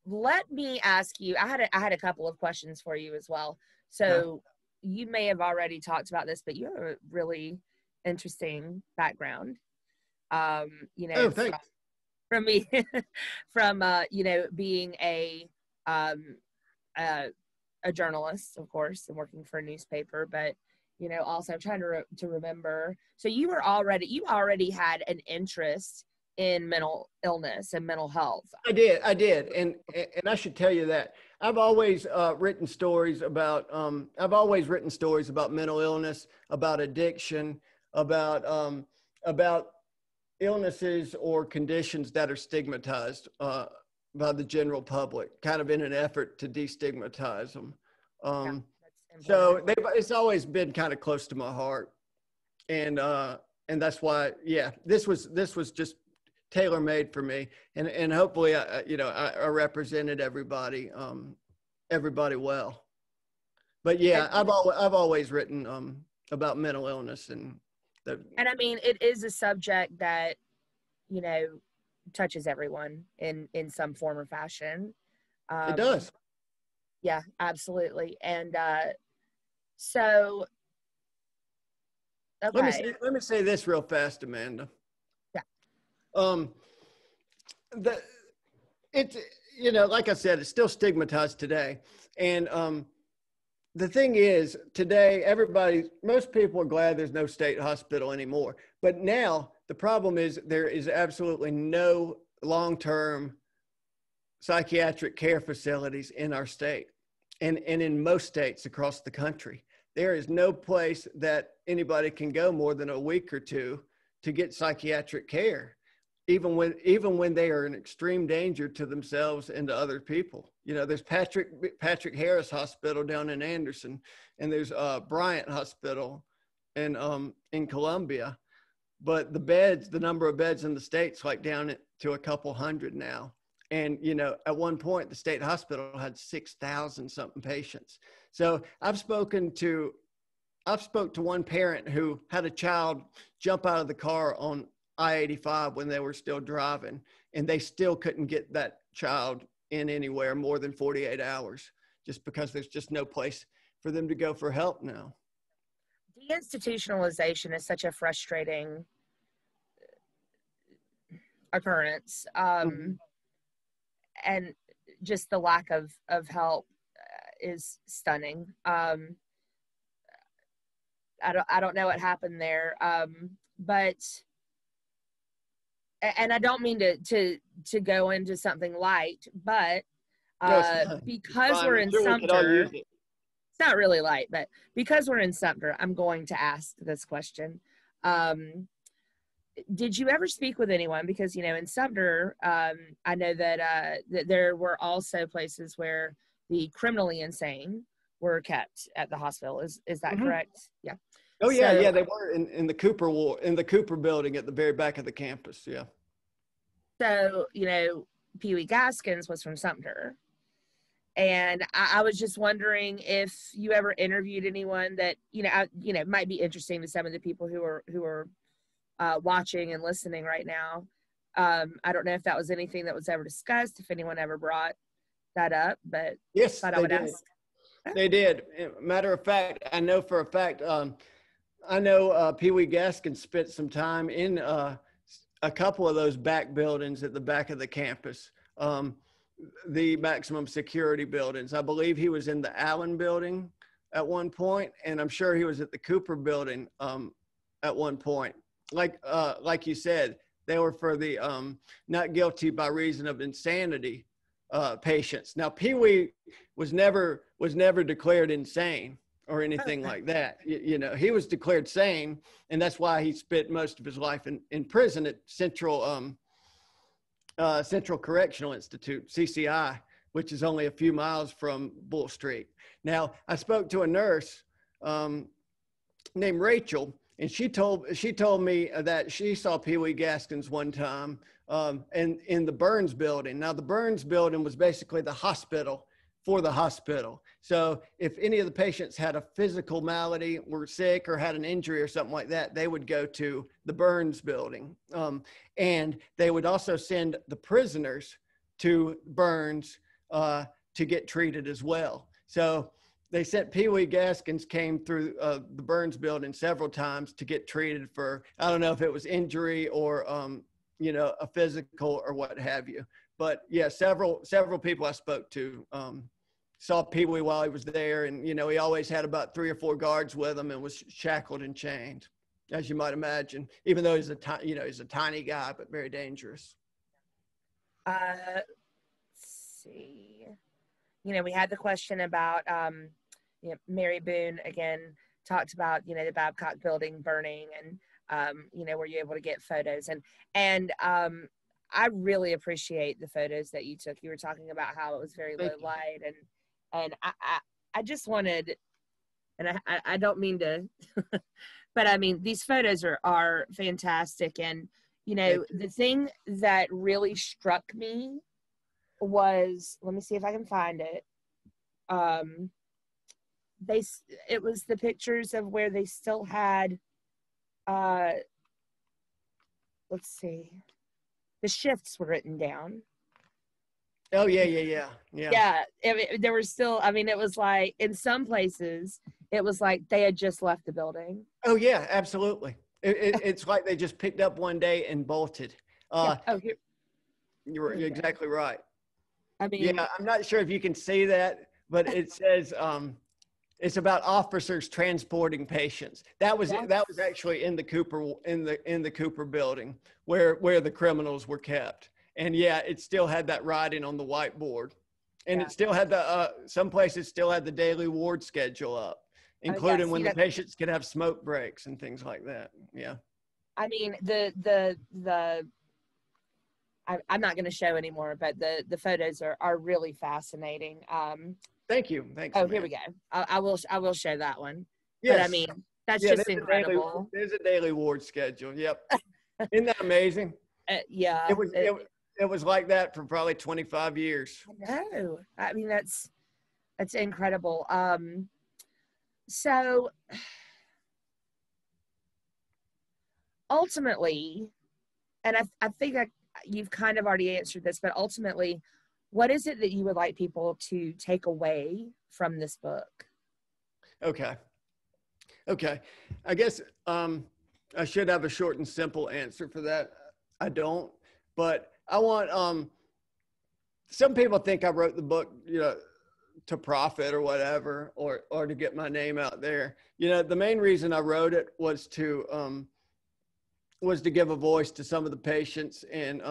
Let me ask you, I had a couple of questions for you as well. So you may have already talked about this, but you have a really interesting background. You know,
thanks.
From me, from you know, being a journalist, of course, and working for a newspaper, but you know, also I'm trying to remember. So you already had an interest in mental illness and mental health.
I did, and I should tell you that I've always written stories about mental illness, about addiction, about illnesses or conditions that are stigmatized by the general public, kind of in an effort to destigmatize them. So it's always been kind of close to my heart, and that's why, yeah, this was just tailor-made for me, and hopefully I represented everybody well. But yeah, I've always written about mental illness and
I mean, it is a subject that, you know, touches everyone in some form or fashion.
It does.
Yeah, absolutely. And so okay.
Let me say this real fast, Amanda.
Yeah.
It's, you know, like I said, it's still stigmatized today. And the thing is, today, most people are glad there's no state hospital anymore. But now the problem is there is absolutely no long-term psychiatric care facilities in our state and in most states across the country. There is no place that anybody can go more than a week or two to get psychiatric care, even when they are in extreme danger to themselves and to other people. You know, there's Patrick Harris Hospital down in Anderson, and there's Bryant Hospital in Columbia, but the number of beds in the state's like down to a couple hundred now. And, you know, at one point the state hospital had 6,000 something patients. So I've spoke to one parent who had a child jump out of the car on I-85 when they were still driving, and they still couldn't get that child in anywhere more than 48 hours, just because there's just no place for them to go for help now.
De-institutionalization is such a frustrating occurrance. And just the lack of help is stunning. I don't know what happened there. But, and I don't mean to go into something light, but because we're in Sumter, it's not really light, but because we're in Sumter, I'm going to ask this question. Did you ever speak with anyone? Because, you know, in Sumter, I know that there were also places where the criminally insane were kept at the hospital. Is that correct? Yeah.
Oh yeah, yeah, they were in the Cooper building at the very back of the campus. Yeah.
So, you know, Pee Wee Gaskins was from Sumter, and I was just wondering if you ever interviewed anyone that might be interesting to some of the people who are watching and listening right now. I don't know if that was anything that was ever discussed, if anyone ever brought that up, but
yes,
thought I would ask.
They did. Matter of fact, I know for a fact, I know Pee Wee Gaskin spent some time in a couple of those back buildings at the back of the campus, the maximum security buildings. I believe he was in the Allen building at one point, and I'm sure he was at the Cooper building at one point. Like you said, they were for the not guilty by reason of insanity patients. Now, Pee Wee was never declared insane or anything like that. You know, he was declared sane, and that's why he spent most of his life in prison at Central Correctional Institute, CCI, which is only a few miles from Bull Street. Now, I spoke to a nurse named Rachel, and she told me that she saw Pee Wee Gaskins one time in the Burns building. Now, the Burns building was basically the hospital for the hospital. So if any of the patients had a physical malady, were sick, or had an injury or something like that, they would go to the Burns building. And they would also send the prisoners to Burns to get treated as well. So they sent Pee Wee Gaskins came through the Burns building several times to get treated for, I don't know if it was injury or, you know, a physical or what have you. But yeah, several people I spoke to saw Pee Wee while he was there. And, you know, he always had about 3 or 4 guards with him and was shackled and chained, as you might imagine, even though he's a tiny guy, but very dangerous.
Let's see. You know, we had the question about, you know, Mary Boone again talked about, you know, the Babcock building burning, and, you know, were you able to get photos? And I really appreciate the photos that you took. You were talking about how it was very low light, and I just wanted, and I don't mean to, but I mean, these photos are fantastic. And, you know, the thing that really struck me was, let me see if I can find it. It was the pictures of where they still had, let's see, the shifts were written down.
Oh yeah.
There were still, I mean, it was like, in some places, it was like they had just left the building.
Oh yeah, absolutely. It's like they just picked up one day and bolted. You're exactly right.
I mean,
yeah, I'm not sure if you can see that, but it says it's about officers transporting patients. That was actually in the Cooper building where the criminals were kept. And yeah, it still had that writing on the whiteboard, and it still had some places still had the daily ward schedule up, including when the patients could have smoke breaks and things like that. Yeah.
I mean, I'm not going to show anymore, but the photos are really fascinating.
Thank you. Thanks.
Oh, here we go. I will show that one.
Yes.
But I mean, that's just incredible.
There's a daily ward schedule. Yep. Isn't that amazing?
Yeah.
It was like that for probably 25 years.
No, I mean, that's incredible. So ultimately, and I think you've kind of already answered this, but ultimately, what is it that you would like people to take away from this book? Okay.
I guess I should have a short and simple answer for that. I don't, but I want, some people think I wrote the book, you know, to profit or whatever, or to get my name out there. You know, the main reason I wrote it was to give a voice to some of the patients. And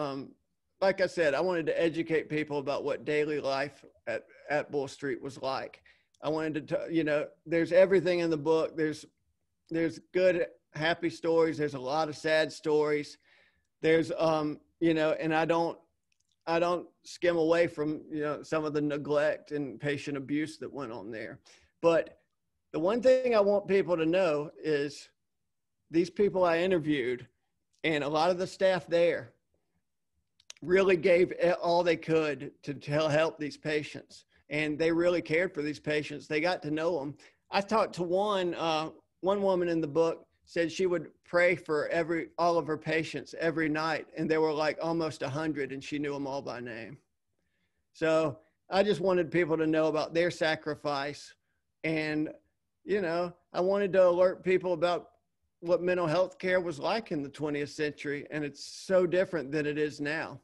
like I said, I wanted to educate people about what daily life at Bull Street was like. I wanted to, you know, there's everything in the book. There's good, happy stories. There's a lot of sad stories. There's, you know, and I don't skim away from, you know, some of the neglect and patient abuse that went on there. But the one thing I want people to know is these people I interviewed and a lot of the staff there really gave all they could to help these patients. And they really cared for these patients. They got to know them. I talked to one woman in the book said she would pray for all of her patients every night. And there were like almost 100 and she knew them all by name. So I just wanted people to know about their sacrifice And, you know, I wanted to alert people about what mental health care was like in the 20th century. And it's so different than it is now.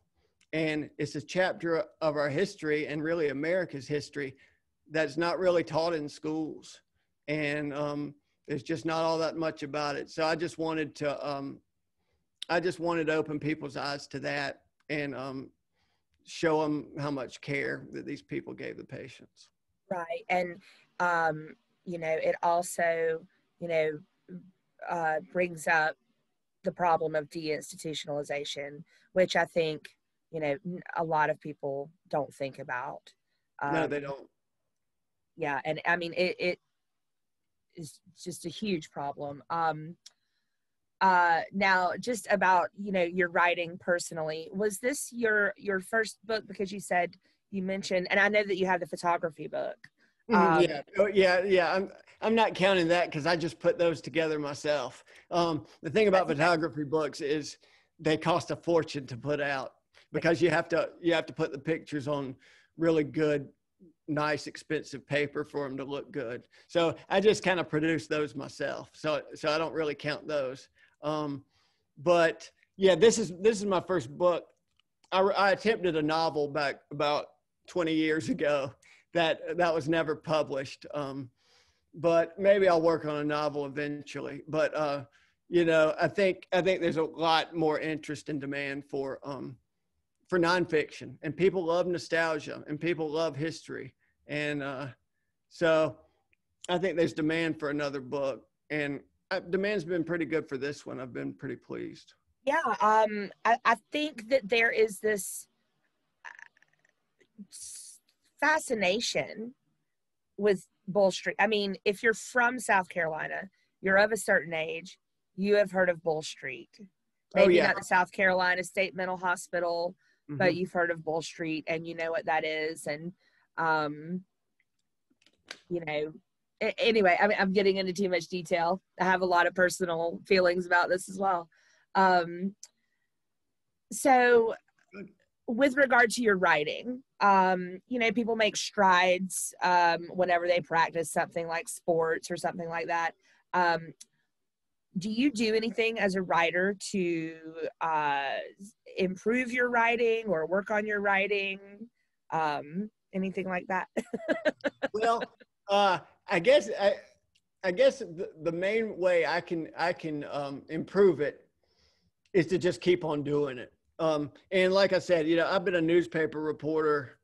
And it's a chapter of our history and really America's history that's not really taught in schools. And there's just not all that much about it. So I just wanted to open people's eyes to that and show them how much care that these people gave the patients.
Right. And, you know, it also, you know, brings up the problem of deinstitutionalization, which I think, you know, a lot of people don't think about.
No, they don't.
Yeah. And I mean, it is just a huge problem. Now just about, you know, your writing personally, was this your first book? Because you said, you mentioned, and I know that you have the photography book.
Yeah. Oh, yeah. I'm not counting that because I just put those together myself. The thing about photography books is they cost a fortune to put out because you have to put the pictures on really good, nice, expensive paper for them to look good. So I just kind of produce those myself. So I don't really count those. But yeah, this is my first book. I attempted a novel back about 20 years ago that was never published. But maybe I'll work on a novel eventually. But you know, I think there's a lot more interest and demand for nonfiction, and people love nostalgia and people love history. And so I think there's demand for another book, and demand's been pretty good for this one. I've been pretty pleased.
Yeah. I think that there is this fascination with Bull Street. I mean, if you're from South Carolina, you're of a certain age, you have heard of Bull Street. Maybe not the South Carolina State Mental Hospital, but you've heard of Bull Street and you know what that is. And, you know, anyway, I mean, I'm getting into too much detail. I have a lot of personal feelings about this as well. So with regard to your writing, you know, people make strides whenever they practice something like sports or something like that. Do you do anything as a writer to improve your writing or work on your writing? Anything like that?
Well, I guess the main way I can improve it is to just keep on doing it. And like I said, you know, I've been a newspaper reporter.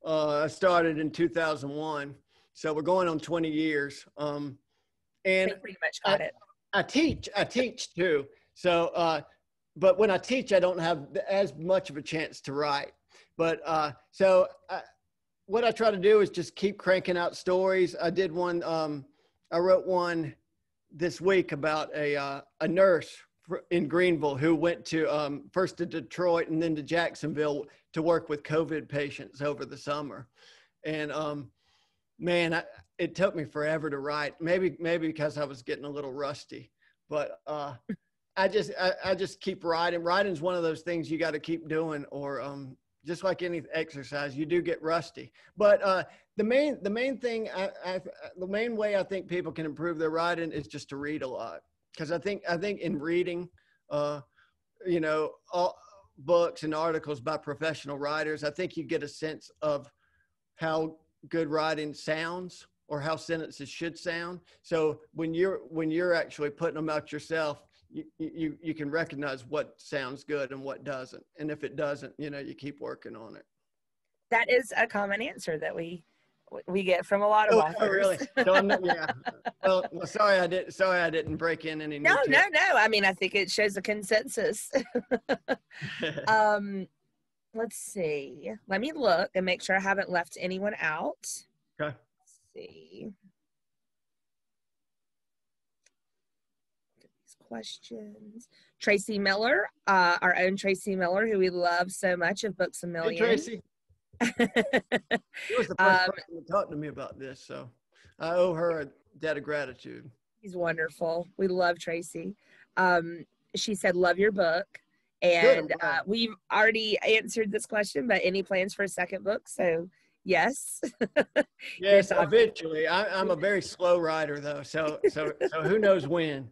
I started in 2001, so we're going on 20 years. And
I pretty much got it.
I teach too. So, but when I teach, I don't have as much of a chance to write. But what I try to do is just keep cranking out stories. I did one. I wrote one this week about a nurse in Greenville who went to first to Detroit and then to Jacksonville to work with COVID patients over the summer. And man, it took me forever to write. Maybe because I was getting a little rusty, but I just keep writing. Writing's one of those things you got to keep doing, or just like any exercise, you do get rusty. But the main thing, the main way I think people can improve their writing is just to read a lot. Because I think in reading, you know, all books and articles by professional writers, I think you get a sense of how good writing sounds or how sentences should sound. So when you're actually putting them out yourself, you can recognize what sounds good and what doesn't. And if it doesn't, you know, you keep working on it.
That is a common answer that we get from a lot of authors.
Oh, really? So I'm not, yeah. Well, sorry I didn't break in any.
No. I mean, I think it shows a consensus. Let's see. Let me look and make sure I haven't left anyone out.
Okay.
Let's see. Questions. Tracy Miller, our own Tracy Miller, who we love so much, of Books a Million.
Hey, Tracy. She was the first person to talk to me about this, so I owe her a debt of gratitude.
She's wonderful. We love Tracy. She said, love your book. And we've already answered this question, but any plans for a second book? So Yes.
Yes, eventually. I'm a very slow writer though, so who knows when.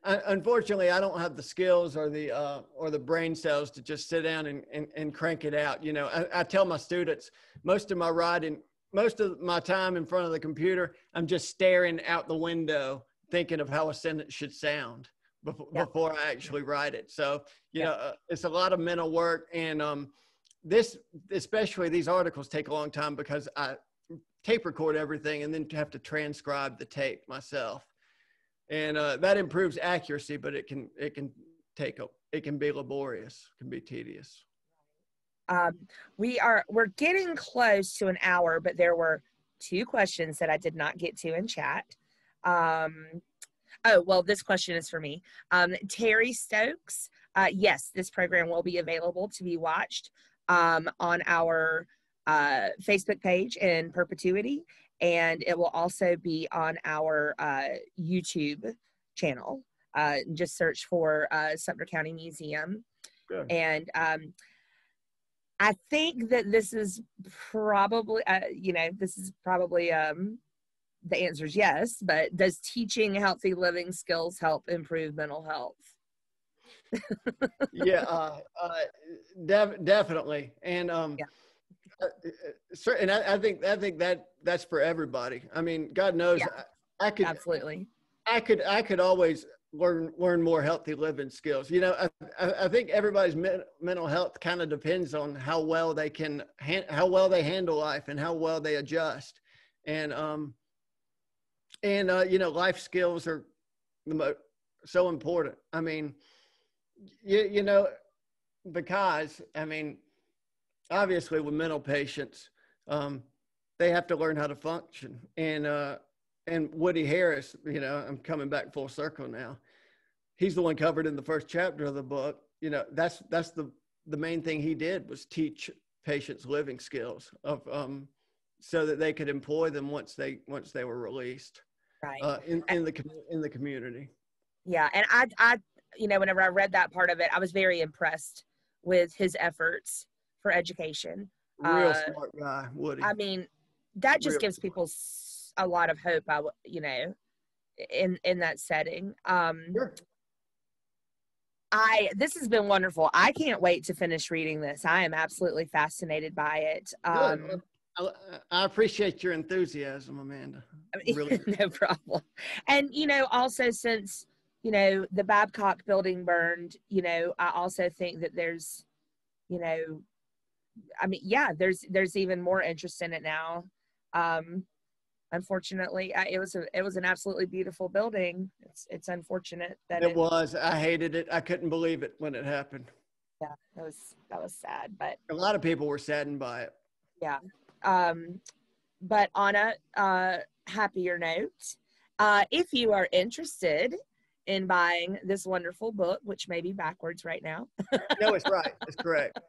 Unfortunately, I don't have the skills or the brain cells to just sit down and crank it out. You know, I tell my students most of my time in front of the computer, I'm just staring out the window, thinking of how a sentence should sound before I actually write it. So you know, it's a lot of mental work, and especially these articles take a long time because I tape record everything and then have to transcribe the tape myself, and that improves accuracy, but it can be laborious, can be tedious.
We're getting close to an hour, but there were 2 questions that I did not get to in chat. Oh, well, this question is for me. Terry Stokes, yes, this program will be available to be watched on our Facebook page in perpetuity, and it will also be on our YouTube channel. Just search for Sumter County Museum.
Good.
And I think that this is probably, the answer is yes, but does teaching healthy living skills help improve mental health?
Yeah, definitely. And and I think that's for everybody. I mean, God knows, I could
absolutely.
I could always learn more healthy living skills. You know, I think everybody's mental health kind of depends on how well they handle life and how well they adjust. And you know, life skills are so important. I mean, you know, because I mean, obviously with mental patients, they have to learn how to function. And Woody Harris, you know, I'm coming back full circle now. He's the one covered in the first chapter of the book. You know, that's the main thing he did was teach patients living skills so that they could employ them once they were released,
right,
in the community.
Yeah, and I you know, whenever I read that part of it, I was very impressed with his efforts for education.
Real smart guy, Woody.
I mean, that just gives people a lot of hope. You know, in that setting.
Sure.
This has been wonderful. I can't wait to finish reading this. I am absolutely fascinated by it.
I appreciate your enthusiasm, Amanda. Really.
No problem. And, you know, also since, you know, the Babcock building burned, you know, I also think that there's, you know, I mean, yeah, there's even more interest in it now. Unfortunately, it was an absolutely beautiful building. It's unfortunate that
it was. I hated it. I couldn't believe it when it happened.
Yeah, that was sad, but
a lot of people were saddened by it.
Yeah. But on a happier note, if you are interested in buying this wonderful book, which may be backwards right now.
No, it's right. It's correct.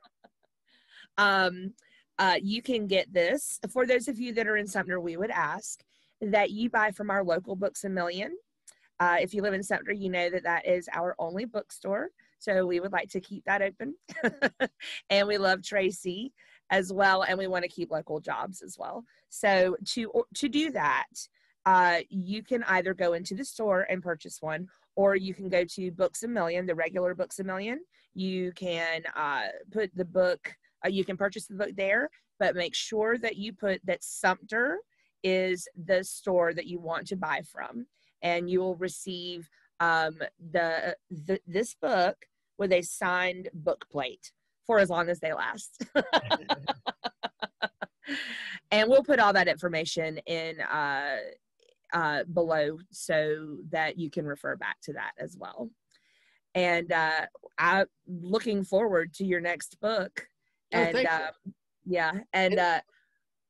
You can get this. For those of you that are in Sumter, we would ask that you buy from our local Books A Million. If you live in Sumter, you know that is our only bookstore. So we would like to keep that open. And we love Tracy as well. And we want to keep local jobs as well. So to do that, you can either go into the store and purchase one, or you can go to Books A Million, the regular Books A Million. You can put the book, you can purchase the book there, but make sure that you put that Sumter is the store that you want to buy from. And you will receive this book with a signed book plate for as long as they last. And we'll put all that information in below so that you can refer back to that as well. And I'm looking forward to your next book. And yeah, and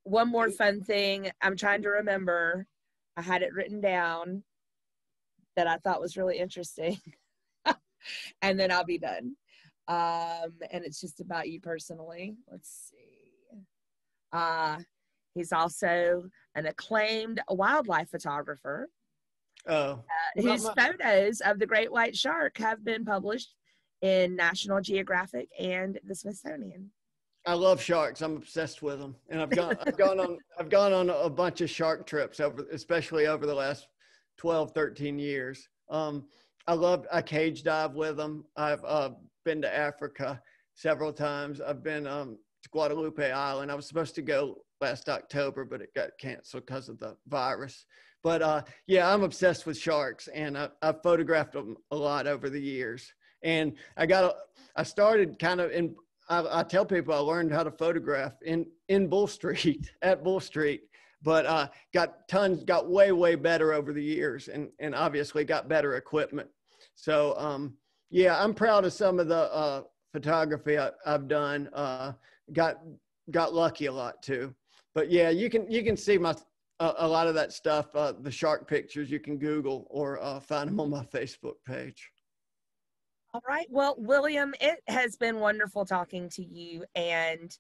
one more fun thing, I'm trying to remember, I had it written down that I thought was really interesting. And then I'll be done. And it's just about you personally. Let's see. He's also an acclaimed wildlife photographer. Whose photos of the great white shark have been published in National Geographic and the Smithsonian.
I love sharks. I'm obsessed with them, and I've gone on a bunch of shark trips especially over the last 12, 13 years. I cage dive with them. I've been to Africa several times. I've been to Guadalupe Island. I was supposed to go last October, but it got canceled because of the virus. But yeah, I'm obsessed with sharks, and I've photographed them a lot over the years. And I started kind of in. I tell people I learned how to photograph in Bull Street at Bull Street, but got way better over the years, and obviously got better equipment. So yeah, I'm proud of some of the photography I've done. Got lucky a lot too, but yeah, you can see a lot of that stuff. The shark pictures you can Google or find them on my Facebook page.
All right. Well, William, it has been wonderful talking to you, and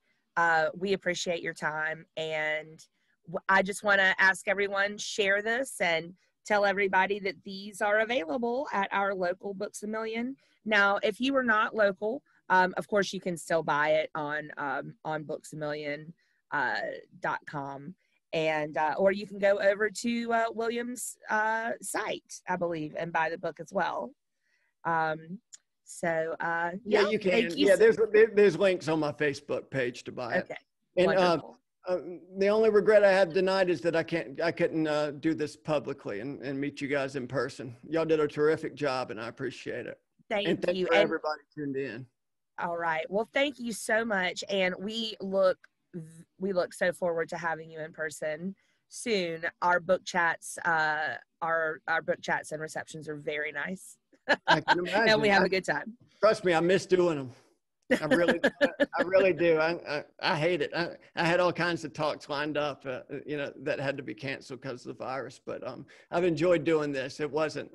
we appreciate your time. And I just want to ask everyone, share this and tell everybody that these are available at our local Books A Million. Now, if you are not local, of course, you can still buy it on booksamillion.com. And or you can go over to William's site, I believe, and buy the book as well. So
yeah, you can. Yeah, there's links on my Facebook page to buy it.
Okay.
And
Wonderful.
the only regret I have tonight is that I couldn't do this publicly and meet you guys in person. Y'all did a terrific job, and I appreciate it.
Thank you.
For everybody tuned in.
All right. Well, thank you so much, and we look so forward to having you in person soon. Our book chats, our book chats and receptions are very nice.
I can imagine.
And we have a good time.
Trust me, I miss doing them. I really do. I hate it. I had all kinds of talks lined up, that had to be canceled because of the virus. But I've enjoyed doing this. It wasn't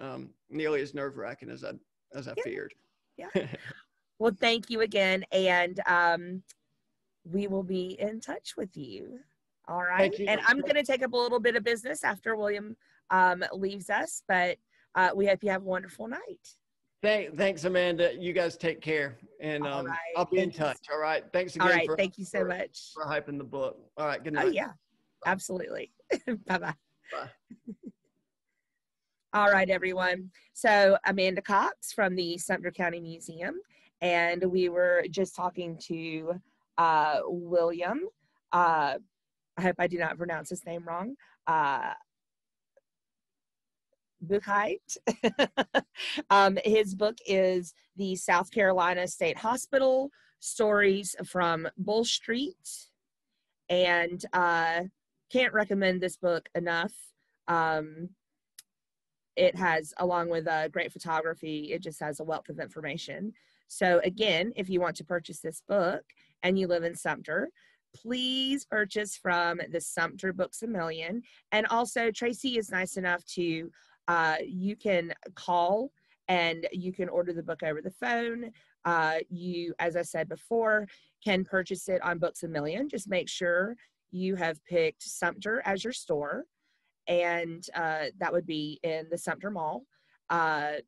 nearly as nerve-wracking as I feared.
Yeah. Well, thank you again, and we will be in touch with you. All right.
Thank you.
And I'm going to take up a little bit of business after William leaves us, but we hope you have a wonderful night.
Thanks, Amanda. You guys take care, and
right.
I'll be in touch. All right. Thanks again.
All right. Thank you so much
for hyping the book. All right. Good night.
Oh yeah, absolutely. Bye-bye.
Bye.
All right, everyone. So Amanda Cox from the Sumter County Museum, and we were just talking to William. I hope I do not pronounce his name wrong. Buchheit. His book is The South Carolina State Hospital, Stories from Bull Street. And can't recommend this book enough. It has, along with great photography, it just has a wealth of information. So again, if you want to purchase this book and you live in Sumter, please purchase from the Sumter Books A Million. And also, Tracy is nice enough to, you can call and you can order the book over the phone. You, as I said before, can purchase it on Books A Million. Just make sure you have picked Sumter as your store. And that would be in the Sumter Mall. Yeah,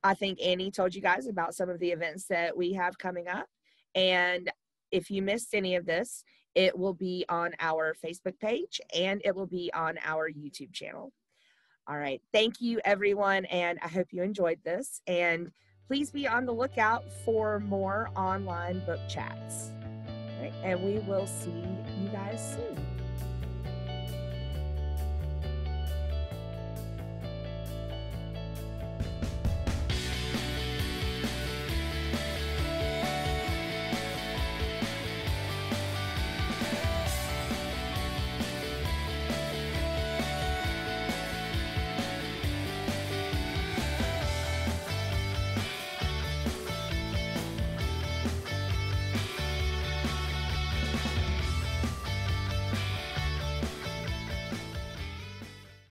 I think Annie told you guys about some of the events that we have coming up. And if you missed any of this, it will be on our Facebook page and it will be on our YouTube channel. All right. Thank you, everyone. And I hope you enjoyed this. And please be on the lookout for more online book chats. All right, and we will see you guys soon.